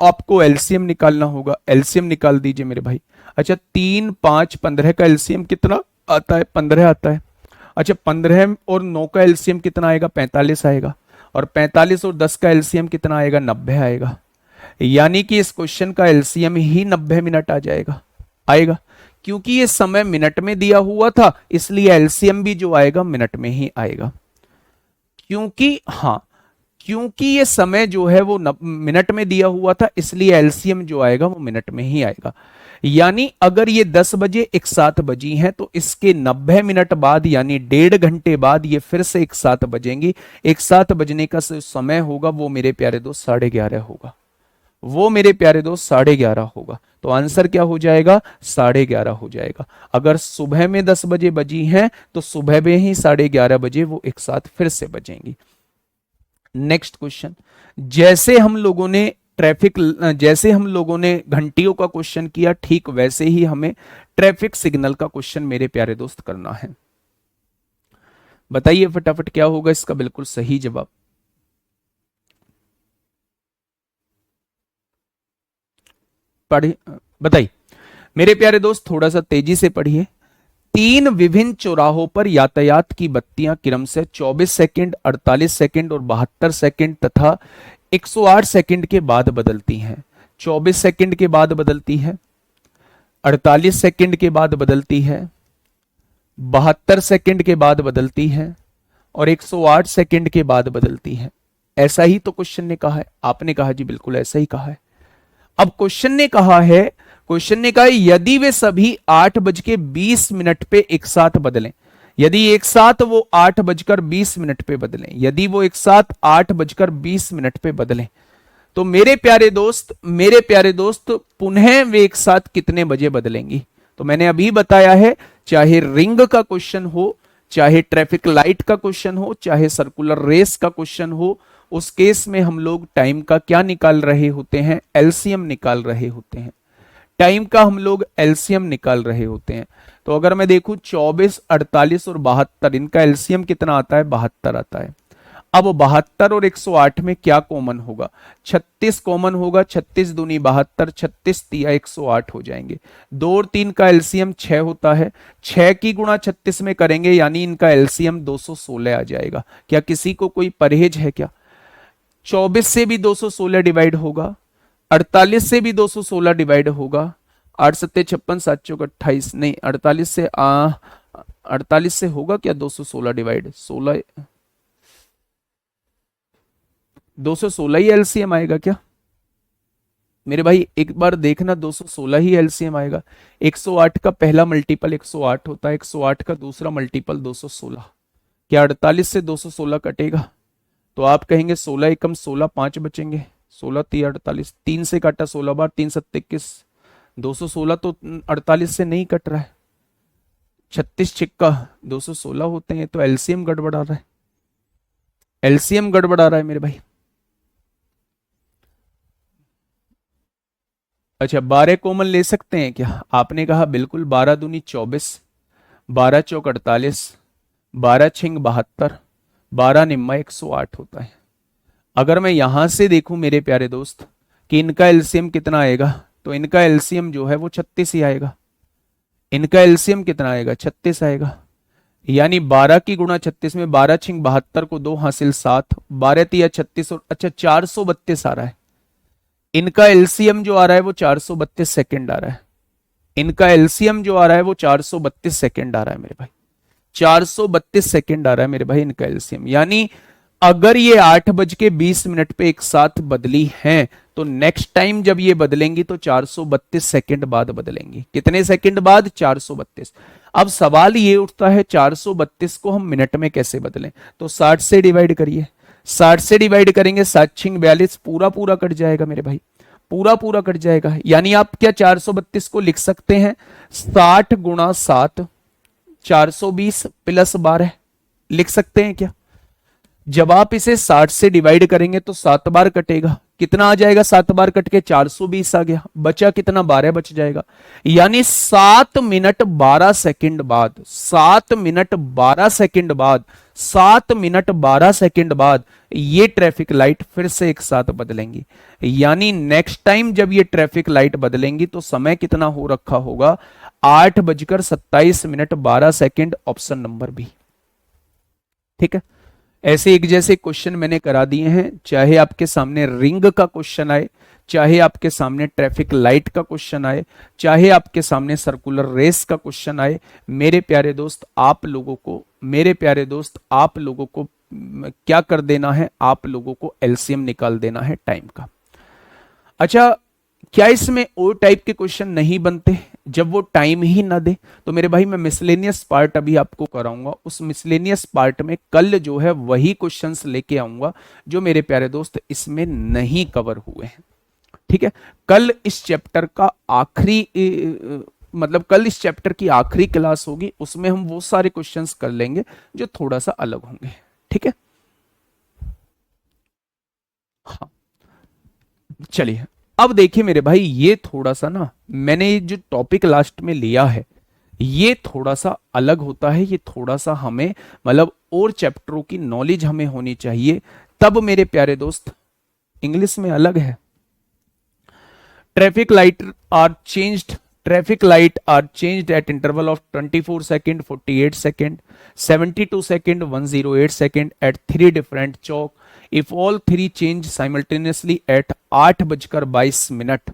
आपको एलसीएम निकालना होगा। एलसीएम निकाल दीजिए मेरे भाई। अच्छा 3, 5, 15 का एलसीएम कितना आता है? 15 आता है। अच्छा 15 और 9 का एलसीएम कितना आएगा? 45 आएगा। और 45 और 10 का एलसीएम कितना आएगा? 90 आएगा। यानी कि इस क्वेश्चन का एलसीएम ही 90 मिनट आ जाएगा, आएगा। क्योंकि ये समय मिनट में दिया हुआ था, इसलिए एलसीएम भी जो आएगा मिनट में ही आएगा। क्योंकि हाँ, क्योंकि ये समय जो है वो मिनट में दिया हुआ था, इसलिए एलसीएम जो आएगा वो मिनट में ही आएगा। यानी अगर ये 10 बजे एक साथ बजी हैं तो इसके 90 मिनट बाद यानी 1.5 घंटे बाद ये फिर से एक साथ बजेंगी। एक साथ बजने का समय होगा वो मेरे प्यारे दोस्त 11:30 होगा, वो मेरे प्यारे दोस्त 11:30 होगा। तो आंसर क्या हो जाएगा? 11:30 हो जाएगा। अगर सुबह में 10 बजे बजी हैं तो सुबह में ही 11:30 बजे वो एक साथ फिर से बजेंगी। नेक्स्ट क्वेश्चन, जैसे हम लोगों ने जैसे हम लोगों ने घंटियों का क्वेश्चन किया, ठीक वैसे ही हमें ट्रैफिक सिग्नल का क्वेश्चन मेरे प्यारे दोस्त करना है। बताइए फटाफट क्या होगा इसका बिल्कुल सही जवाब। पढ़िए, बताइए मेरे प्यारे दोस्त, थोड़ा सा तेजी से पढ़िए। 3 विभिन्न चौराहों पर यातायात की बत्तियां क्रमशः 24 सेकंड, 48 सेकंड और 72 सेकंड तथा 108 सेकंड के बाद बदलती हैं। 24 सेकंड के बाद बदलती है, 48 सेकंड के बाद बदलती है, 72 सेकंड के बाद बदलती है और 108 सेकंड के बाद बदलती है। ऐसा ही तो क्वेश्चन ने कहा है, आपने कहा जी बिल्कुल ऐसा ही कहा है। अब क्वेश्चन ने कहा यदि वे सभी 8:20 पे एक साथ बदलें, यदि एक साथ वो 8:20 पे बदलें, यदि वो एक साथ 8:20 पे बदलें, तो मेरे प्यारे दोस्त पुनः वे एक साथ कितने बजे बदलेंगी? तो मैंने अभी बताया है, चाहे रिंग का क्वेश्चन हो, चाहे ट्रैफिक लाइट का क्वेश्चन हो, चाहे सर्कुलर रेस का क्वेश्चन हो, उस केस में हम लोग टाइम का क्या निकाल रहे होते हैं? एलसीएम निकाल रहे होते हैं। टाइम का हम लोग एलसीएम निकाल रहे होते हैं। तो अगर मैं देखूं 24, 48 और 72, इनका एलसीएम कितना आता है? 72 आता है। अब 72 और 108 में क्या कॉमन होगा? 36 कॉमन होगा। 36 दूनी 72, 36 तिया 108 हो जाएंगे। 2 और 3 का एलसीएम 6 होता है। 6 की गुणा 36 में करेंगे यानी इनका एलसीएम 216 आ जाएगा। क्या किसी को कोई परहेज है क्या? 24 से भी 216 डिवाइड होगा, 48 से भी 216 डिवाइड होगा। 8 सत्ते 56, 7 चौक 28, नहीं 48 से होगा क्या 216 डिवाइड? 16, 216 ही एलसीएम आएगा क्या मेरे भाई? एक बार देखना, 216 ही एलसीएम आएगा। 108 का पहला मल्टीपल 108 होता है, 108 का दूसरा मल्टीपल 216। क्या 48 से 216 कटेगा? तो आप कहेंगे 16 एकम 16, 5 बचेंगे। 16 3 48, 3 से काटा 16 बार, 3 सत्ते 21, 216 तो 48 से नहीं कट रहा है। 36 छिक्का 216 होते हैं, तो एलसीएम गड़बड़ा रहा है, एलसीएम गड़बड़ा रहा है मेरे भाई। अच्छा 12 कॉमन ले सकते हैं क्या? आपने कहा बिल्कुल। 12 दूनी 24, 12 चौक 48, 12 छिंग 72, 12 निम्मा 108 होता है। अगर मैं यहां से देखूं मेरे प्यारे दोस्त कि इनका एलसीएम कितना आएगा, तो इनका एलसीएम जो है वो 36 ही आएगा। इनका एलसीएम कितना आएगा? 36 आएगा। यानी 12 की गुणा 36 में 12 छिंग 72 को 2 हासिल 7, 12 तिया 36 और अच्छा 432 आ रहा है। इनका एलसीएम जो आ रहा है वो 432 सेकंड आ रहा है। इनका एलसीएम जो आ रहा है वो 432 सेकंड आ रहा है मेरे भाई। 432 सेकंड आ रहा है मेरे भाई इनका एलसीएम। यानी अगर ये 8:20 पे एक साथ बदली हैं तो नेक्स्ट टाइम जब ये बदलेंगी तो 432 सेकंड बाद बदलेंगी। कितने सेकंड बाद? 432। अब सवाल ये उठता है 432 को हम मिनट में कैसे बदलें? तो 60 से डिवाइड करिए। 60 से डिवाइड करेंगे, 7×6 = 42, पूरा पूरा कट जाएगा मेरे भाई, पूरा पूरा कट जाएगा। यानी आप क्या 432 को लिख सकते हैं 60 × 7 420 + 12 लिख सकते हैं क्या? जब आप इसे 60 से डिवाइड करेंगे तो 7 बार कटेगा, कितना आ जाएगा? 7 बार कट के 420 आ गया, बचा कितना? 12 बच जाएगा। यानी 7 मिनट 12 सेकंड बाद, 7 मिनट 12 सेकंड बाद, 7 मिनट 12 सेकंड बाद ये ट्रैफिक लाइट फिर से एक साथ बदलेंगी। यानी नेक्स्ट टाइम जब ये ट्रैफिक लाइट बदलेंगी तो समय कितना हो रखा होगा? 8:27 ऑप्शन नंबर बी। ठीक है, ऐसे एक जैसे क्वेश्चन मैंने करा दिए हैं, चाहे आपके सामने रिंग का क्वेश्चन आए, चाहे आपके सामने ट्रैफिक लाइट का क्वेश्चन आए, चाहे आपके सामने सर्कुलर रेस का क्वेश्चन आए। मेरे प्यारे दोस्त आप लोगों को, मेरे प्यारे दोस्त आप लोगों को क्या कर देना है? आप लोगों को एलसीएम निकाल देना है टाइम का। अच्छा, क्या इसमें और टाइप के क्वेश्चन नहीं बनते जब वो टाइम ही ना दे? तो मेरे भाई मैं मिसलेनियस पार्ट अभी आपको कराऊंगा, उस मिसलेनियस पार्ट में कल जो है वही क्वेश्चंस लेके आऊंगा जो मेरे प्यारे दोस्त इसमें नहीं कवर हुए हैं। ठीक है, कल इस चैप्टर का आखिरी मतलब कल इस चैप्टर की आखिरी क्लास होगी, उसमें हम वो सारे क्वेश्चंस कर लेंगे जो थोड़ा सा अलग होंगे। ठीक है, हाँ चलिए अब देखिए मेरे भाई, ये थोड़ा सा ना मैंने जो टॉपिक लास्ट में लिया है ये थोड़ा सा अलग होता है। ये थोड़ा सा हमें मतलब और चैप्टरों की नॉलेज हमें होनी चाहिए, तब मेरे प्यारे दोस्त इंग्लिश में अलग है। Traffic light are changed, traffic light are changed at interval of 24 second, 48 second, 72 second, 108 second at 3 different चौक। If all 3 change simultaneously at 8:22,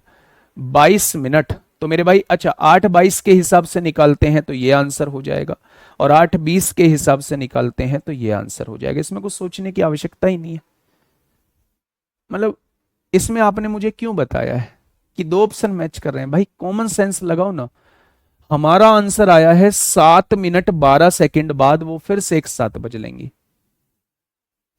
22 minute. तो मेरे भाई अच्छा 8:22 के हिसाब से निकालते हैं तो ये आंसर हो जाएगा, और 8:20 के हिसाब से निकालते हैं तो ये आंसर हो जाएगा। इसमें कुछ सोचने की आवश्यकता ही नहीं है। मतलब इसमें आपने मुझे क्यों बताया है कि 2 ऑप्शन मैच कर रहे हैं? भाई कॉमन सेंस लगाओ ना। हमारा आंसर आया है 7 मिनट 12 सेकंड बाद वो फिर से एक साथ बज लेंगी।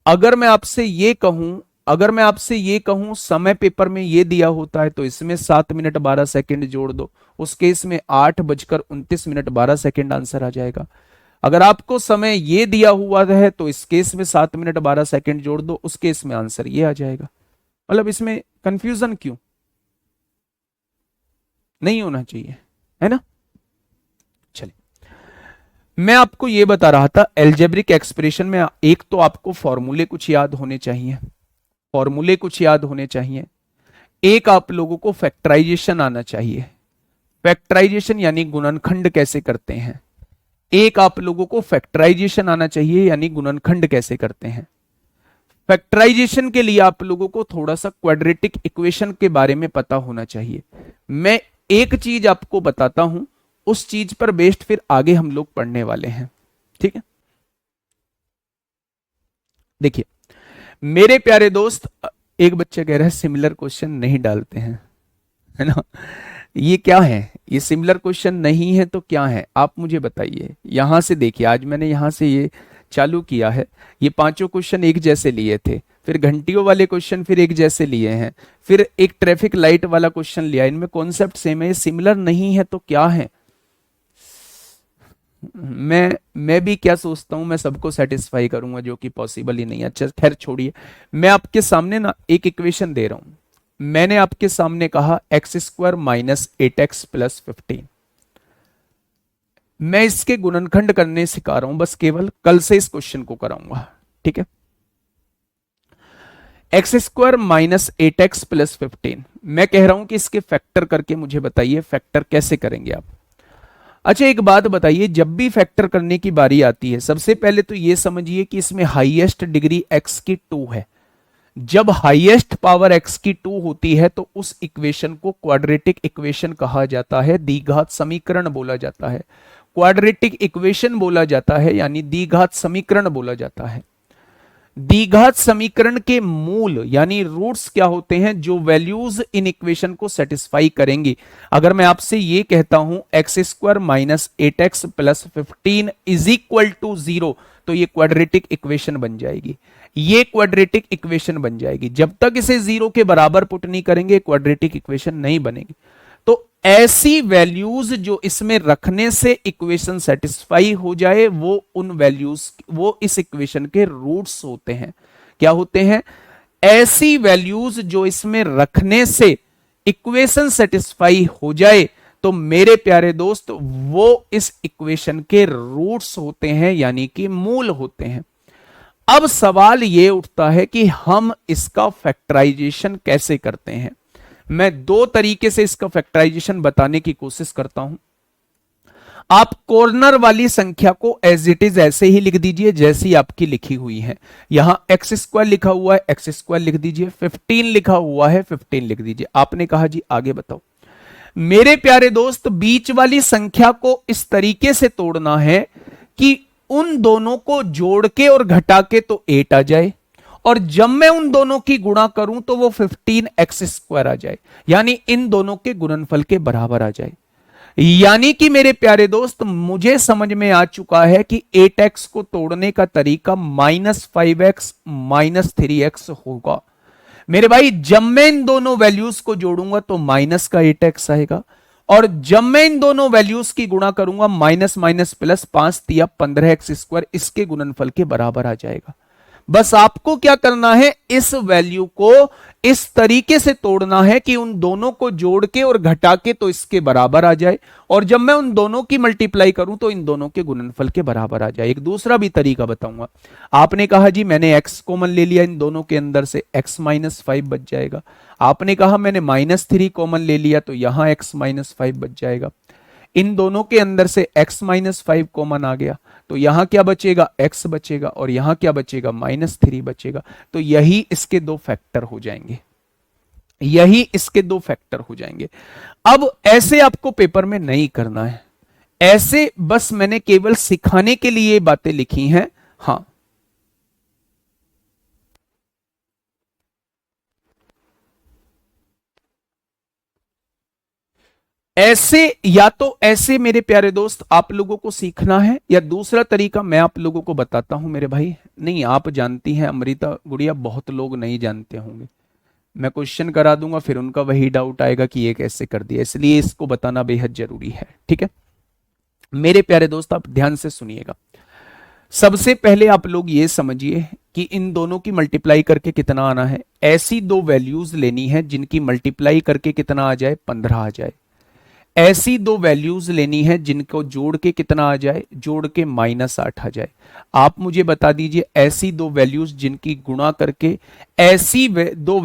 अगर मैं आपसे ये कहूं, अगर मैं आपसे ये कहूं समय पेपर में ये दिया होता है तो इसमें 7 मिनट 12 सेकंड जोड़ दो, उस केस में 8:29 आंसर आ जाएगा। अगर आपको समय ये दिया हुआ है तो इस केस में 7 मिनट 12 सेकंड जोड़ दो, उस केस में आंसर ये आ जाएगा। मतलब इसमें कंफ्यूजन क्यों? नहीं होना चाहिए, है ना। चलिए, मैं आपको यह बता रहा था एल्जेब्रिक एक्सप्रेशन में एक तो आपको फॉर्मूले कुछ याद होने चाहिए, फॉर्मूले कुछ याद होने चाहिए। एक आप लोगों को फैक्टराइजेशन आना चाहिए, फैक्टराइजेशन यानी गुणनखंड कैसे करते हैं। एक आप लोगों को फैक्टराइजेशन आना चाहिए यानी गुणनखंड कैसे करते हैं। फैक्टराइजेशन के लिए आप लोगों को थोड़ा सा क्वाड्रेटिक इक्वेशन के बारे में पता होना चाहिए। मैं एक चीज आपको बताता हूं, उस चीज पर बेस्ड फिर आगे हम लोग पढ़ने वाले हैं। ठीक है, देखिए मेरे प्यारे दोस्त, एक बच्चा कह रहा है सिमिलर क्वेश्चन नहीं डालते हैं, है ना। ये क्या है? ये सिमिलर क्वेश्चन नहीं है तो क्या है आप मुझे बताइए। यहां से देखिए, आज मैंने यहां से ये चालू किया है, ये 5 क्वेश्चन एक जैसे लिए थे, फिर घंटियों वाले क्वेश्चन फिर एक जैसे लिए हैं, फिर एक ट्रैफिक लाइट वाला क्वेश्चन लिया। इनमें कॉन्सेप्ट सेम है, सिमिलर नहीं है तो क्या है। मैं भी क्या सोचता हूं, मैं सबको सेटिस्फाई करूंगा जो कि पॉसिबल ही नहीं है। अच्छा खैर छोड़िए, मैं आपके सामने ना एक इक्वेशन दे रहा हूं। मैंने आपके सामने कहा x² - 8x + 15। मैं इसके गुणनखंड करने सिखा रहा हूं, बस केवल कल से इस क्वेश्चन को कराऊंगा। ठीक है, x² - 8x + 15। मैं कह रहा हूं कि इसके फैक्टर करके मुझे बताइए फैक्टर कैसे करेंगे आप। अच्छा एक बात बताइए, जब भी फैक्टर करने की बारी आती है सबसे पहले तो यह समझिए कि इसमें हाईएस्ट डिग्री x की 2 है। जब हाईएस्ट पावर x की 2 होती है तो उस इक्वेशन को क्वाड्रेटिक इक्वेशन कहा जाता है, द्विघात समीकरण बोला जाता है, क्वाड्रेटिक इक्वेशन बोला जाता है, यानी द्विघात समीकरण बोला जाता है। द्विघात समीकरण के मूल यानी रूट्स क्या होते हैं, जो वैल्यूज इन इक्वेशन को सेटिस्फाई करेंगी। अगर मैं आपसे ये कहता हूं x square minus 8x plus 15 is equal to 0, तो ये क्वाड्रेटिक इक्वेशन बन जाएगी। ये क्वाड्रेटिक इक्वेशन बन जाएगी। जब तक इसे 0 के बराबर पुट नहीं करेंगे क्वाड्रेटिक इक्वेशन नहीं बनेगी। तो ऐसी वैल्यूज जो इसमें रखने से इक्वेशन सेटिस्फाई हो जाए वो उन वैल्यूज, वो इस इक्वेशन के रूट्स होते हैं। क्या होते हैं? ऐसी वैल्यूज जो इसमें रखने से इक्वेशन सेटिस्फाई हो जाए तो मेरे प्यारे दोस्त वो इस इक्वेशन के रूट्स होते हैं, यानी कि मूल होते हैं। अब सवाल ये उठता है कि हम इसका फैक्टराइजेशन कैसे करते हैं। मैं दो तरीके से इसका फैक्टराइजेशन बताने की कोशिश करता हूं। आप कॉर्नर वाली संख्या को एज इट इज ऐसे ही लिख दीजिए जैसी आपकी लिखी हुई है। यहां एक्स स्क्वायर लिखा हुआ है, एक्स स्क्वायर लिख दीजिए, 15 लिखा हुआ है, 15 लिख दीजिए। आपने कहा जी आगे बताओ। मेरे प्यारे दोस्त बीच वाली संख्या को इस तरीके से तोड़ना है कि उन दोनों को जोड़ के और घटा के तो 8 आ जाए, और जब मैं उन दोनों की गुणा करूं तो वो 15x स्क्वायर आ जाए, यानी इन दोनों के गुणनफल के बराबर आ जाए। यानी कि मेरे प्यारे दोस्त मुझे समझ में आ चुका है कि 8x को तोड़ने का तरीका -5x -3x होगा। मेरे भाई जब मैं इन दोनों वैल्यूज को जोड़ूंगा तो माइनस का 8x आएगा, और जब मैं इन दोनों वैल्यूज की गुणा करूंगा माइनस माइनस प्लस 5 तिया 15x स्क्वायर इसके गुणनफल के बराबर आ जाएगा। बस आपको क्या करना है, इस वैल्यू को इस तरीके से तोड़ना है कि उन दोनों को जोड़ के और घटा के तो इसके बराबर आ जाए, और जब मैं उन दोनों की मल्टीप्लाई करूं तो इन दोनों के गुणनफल के बराबर आ जाए। एक दूसरा भी तरीका बताऊंगा। आपने कहा जी मैंने x कॉमन ले लिया, इन दोनों के अंदर से x -5 बच जाएगा। आपने कहा मैंने -3 कॉमन ले लिया तो यहां x -5 बच जाएगा। इन दोनों के अंदर से x -5 कॉमन आ गया तो यहां क्या बचेगा, x बचेगा, और यहां क्या बचेगा, -3 बचेगा। तो यही इसके दो फैक्टर हो जाएंगे, यही इसके दो फैक्टर हो जाएंगे। अब ऐसे आपको पेपर में नहीं करना है, ऐसे बस मैंने केवल सिखाने के लिए बातें लिखी हैं। हां, ऐसे या तो ऐसे मेरे प्यारे दोस्त आप लोगों को सीखना है, या दूसरा तरीका मैं आप लोगों को बताता हूं मेरे भाई। नहीं, आप जानती हैं अमृता गुड़िया, बहुत लोग नहीं जानते होंगे। मैं क्वेश्चन करा दूंगा फिर उनका वही डाउट आएगा कि ये कैसे कर दिया, इसलिए इसको बताना बेहद जरूरी है। ठीक है मेरे प्यारे दोस्त, आप ध्यान से सुनिएगा। सबसे पहले आप लोग ये समझिए कि इन दोनों की मल्टीप्लाई करके कितना आना है। ऐसी दो वैल्यूज लेनी है जिनकी मल्टीप्लाई करके कितना आ जाए, 15 आ जाए। ऐसी दो वैल्यूज लेनी है जिनको जोड़ के कितना आ जाए, जोड़ के -8 आ जाए। आप मुझे बता दीजिए ऐसी दो वैल्यूज जिनकी गुणा करके, ऐसी दो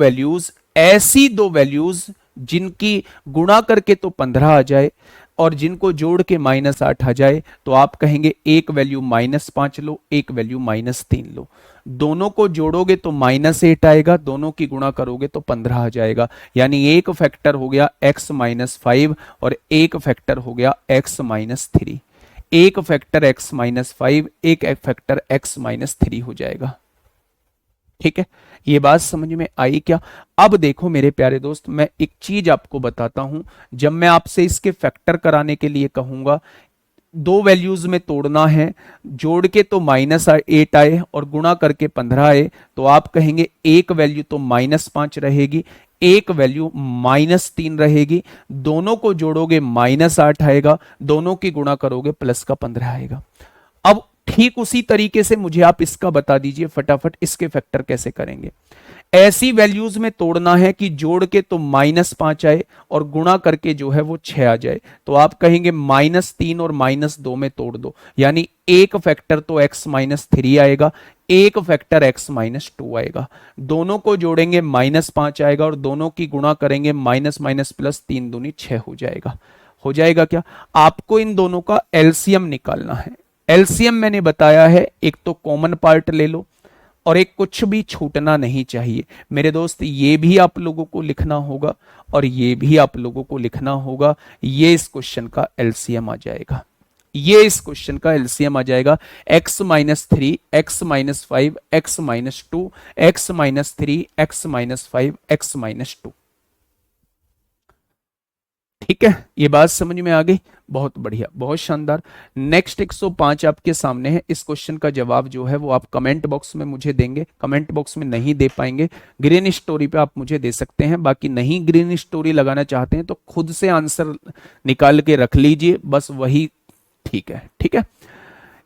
वैल्यूज जिनकी गुणा करके तो 15 आ जाए और जिनको जोड़ के -8 आ जाए, तो आप कहेंगे एक वैल्यू -5 लो, एक वैल्यू -3 लो। दोनों को जोड़ोगे तो -8 आएगा, दोनों की गुणा करोगे तो 15 आ जाएगा। यानी एक फैक्टर हो गया x -5 और एक फैक्टर हो गया x -3। एक फैक्टर x -5, एक फैक्टर x -3 हो जाएगा। ठीक है, ये बात समझ में आई क्या? अब देखो मेरे प्यारे दोस्त, मैं एक चीज आपको बताता हूं। जब मैं आपसे इसके फैक्टर कराने के लिए कहूंगा, दो वैल्यूज में तोड़ना है, जोड़ के तो -8 आए और गुणा करके 15 आए, तो आप कहेंगे एक वैल्यू तो -5 रहेगी, एक वैल्यू -3 रहेगी। दोनों को जोड़ोगे -8 आएगा, दोनों की गुणा करोगे प्लस का 15 आएगा। अब ठीक उसी तरीके से मुझे आप इसका बता दीजिए फटाफट, इसके फैक्टर कैसे करेंगे। ऐसी वैल्यूज में तोड़ना है कि जोड़ के तो -5 आए और गुणा करके जो है वो 6 आ जाए, तो आप कहेंगे -3 और -2 में तोड़ दो, यानी एक फैक्टर तो x -3 आएगा, एक फैक्टर x -2 आएगा। दोनों को जोड़ेंगे -5 आएगा और दोनों की गुणा करेंगे -3 दूनी 6 हो जाएगा। हो जाएगा क्या? आपको इन दोनों का एलसीएम निकालना है। एलसीएम मैंने बताया है, एक तो कॉमन पार्ट ले लो और एक कुछ भी छूटना नहीं चाहिए। मेरे दोस्त ये भी आप लोगों को लिखना होगा और ये भी आप लोगों को लिखना होगा, ये इस क्वेश्चन का एलसीएम आ जाएगा। ये इस क्वेश्चन का एलसीएम आ जाएगा। x-3, x-5, x-2, x-3, x-5, x-2। ठीक है, ये बात समझ में आ गई। बहुत बढ़िया, बहुत शानदार। नेक्स्ट 105 आपके सामने है। इस क्वेश्चन का जवाब जो है वो आप कमेंट बॉक्स में मुझे देंगे। कमेंट बॉक्स में नहीं दे पाएंगे, ग्रीन स्टोरी पे आप मुझे दे सकते हैं। बाकी नहीं ग्रीन स्टोरी लगाना चाहते हैं तो खुद से आंसर निकाल के रख लीजिए, बस वही ठीक है। ठीक है,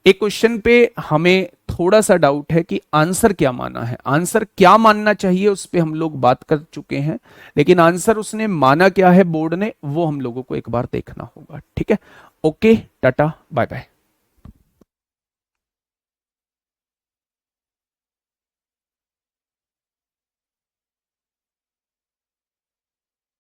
एक क्वेश्चन पे हमें थोड़ा सा डाउट है कि आंसर क्या माना है, आंसर क्या मानना चाहिए, उस पे हम लोग बात कर चुके हैं, लेकिन आंसर उसने माना क्या है बोर्ड ने, वो हम लोगों को एक बार देखना होगा। ठीक है, ओके, टाटा, बाय बाय।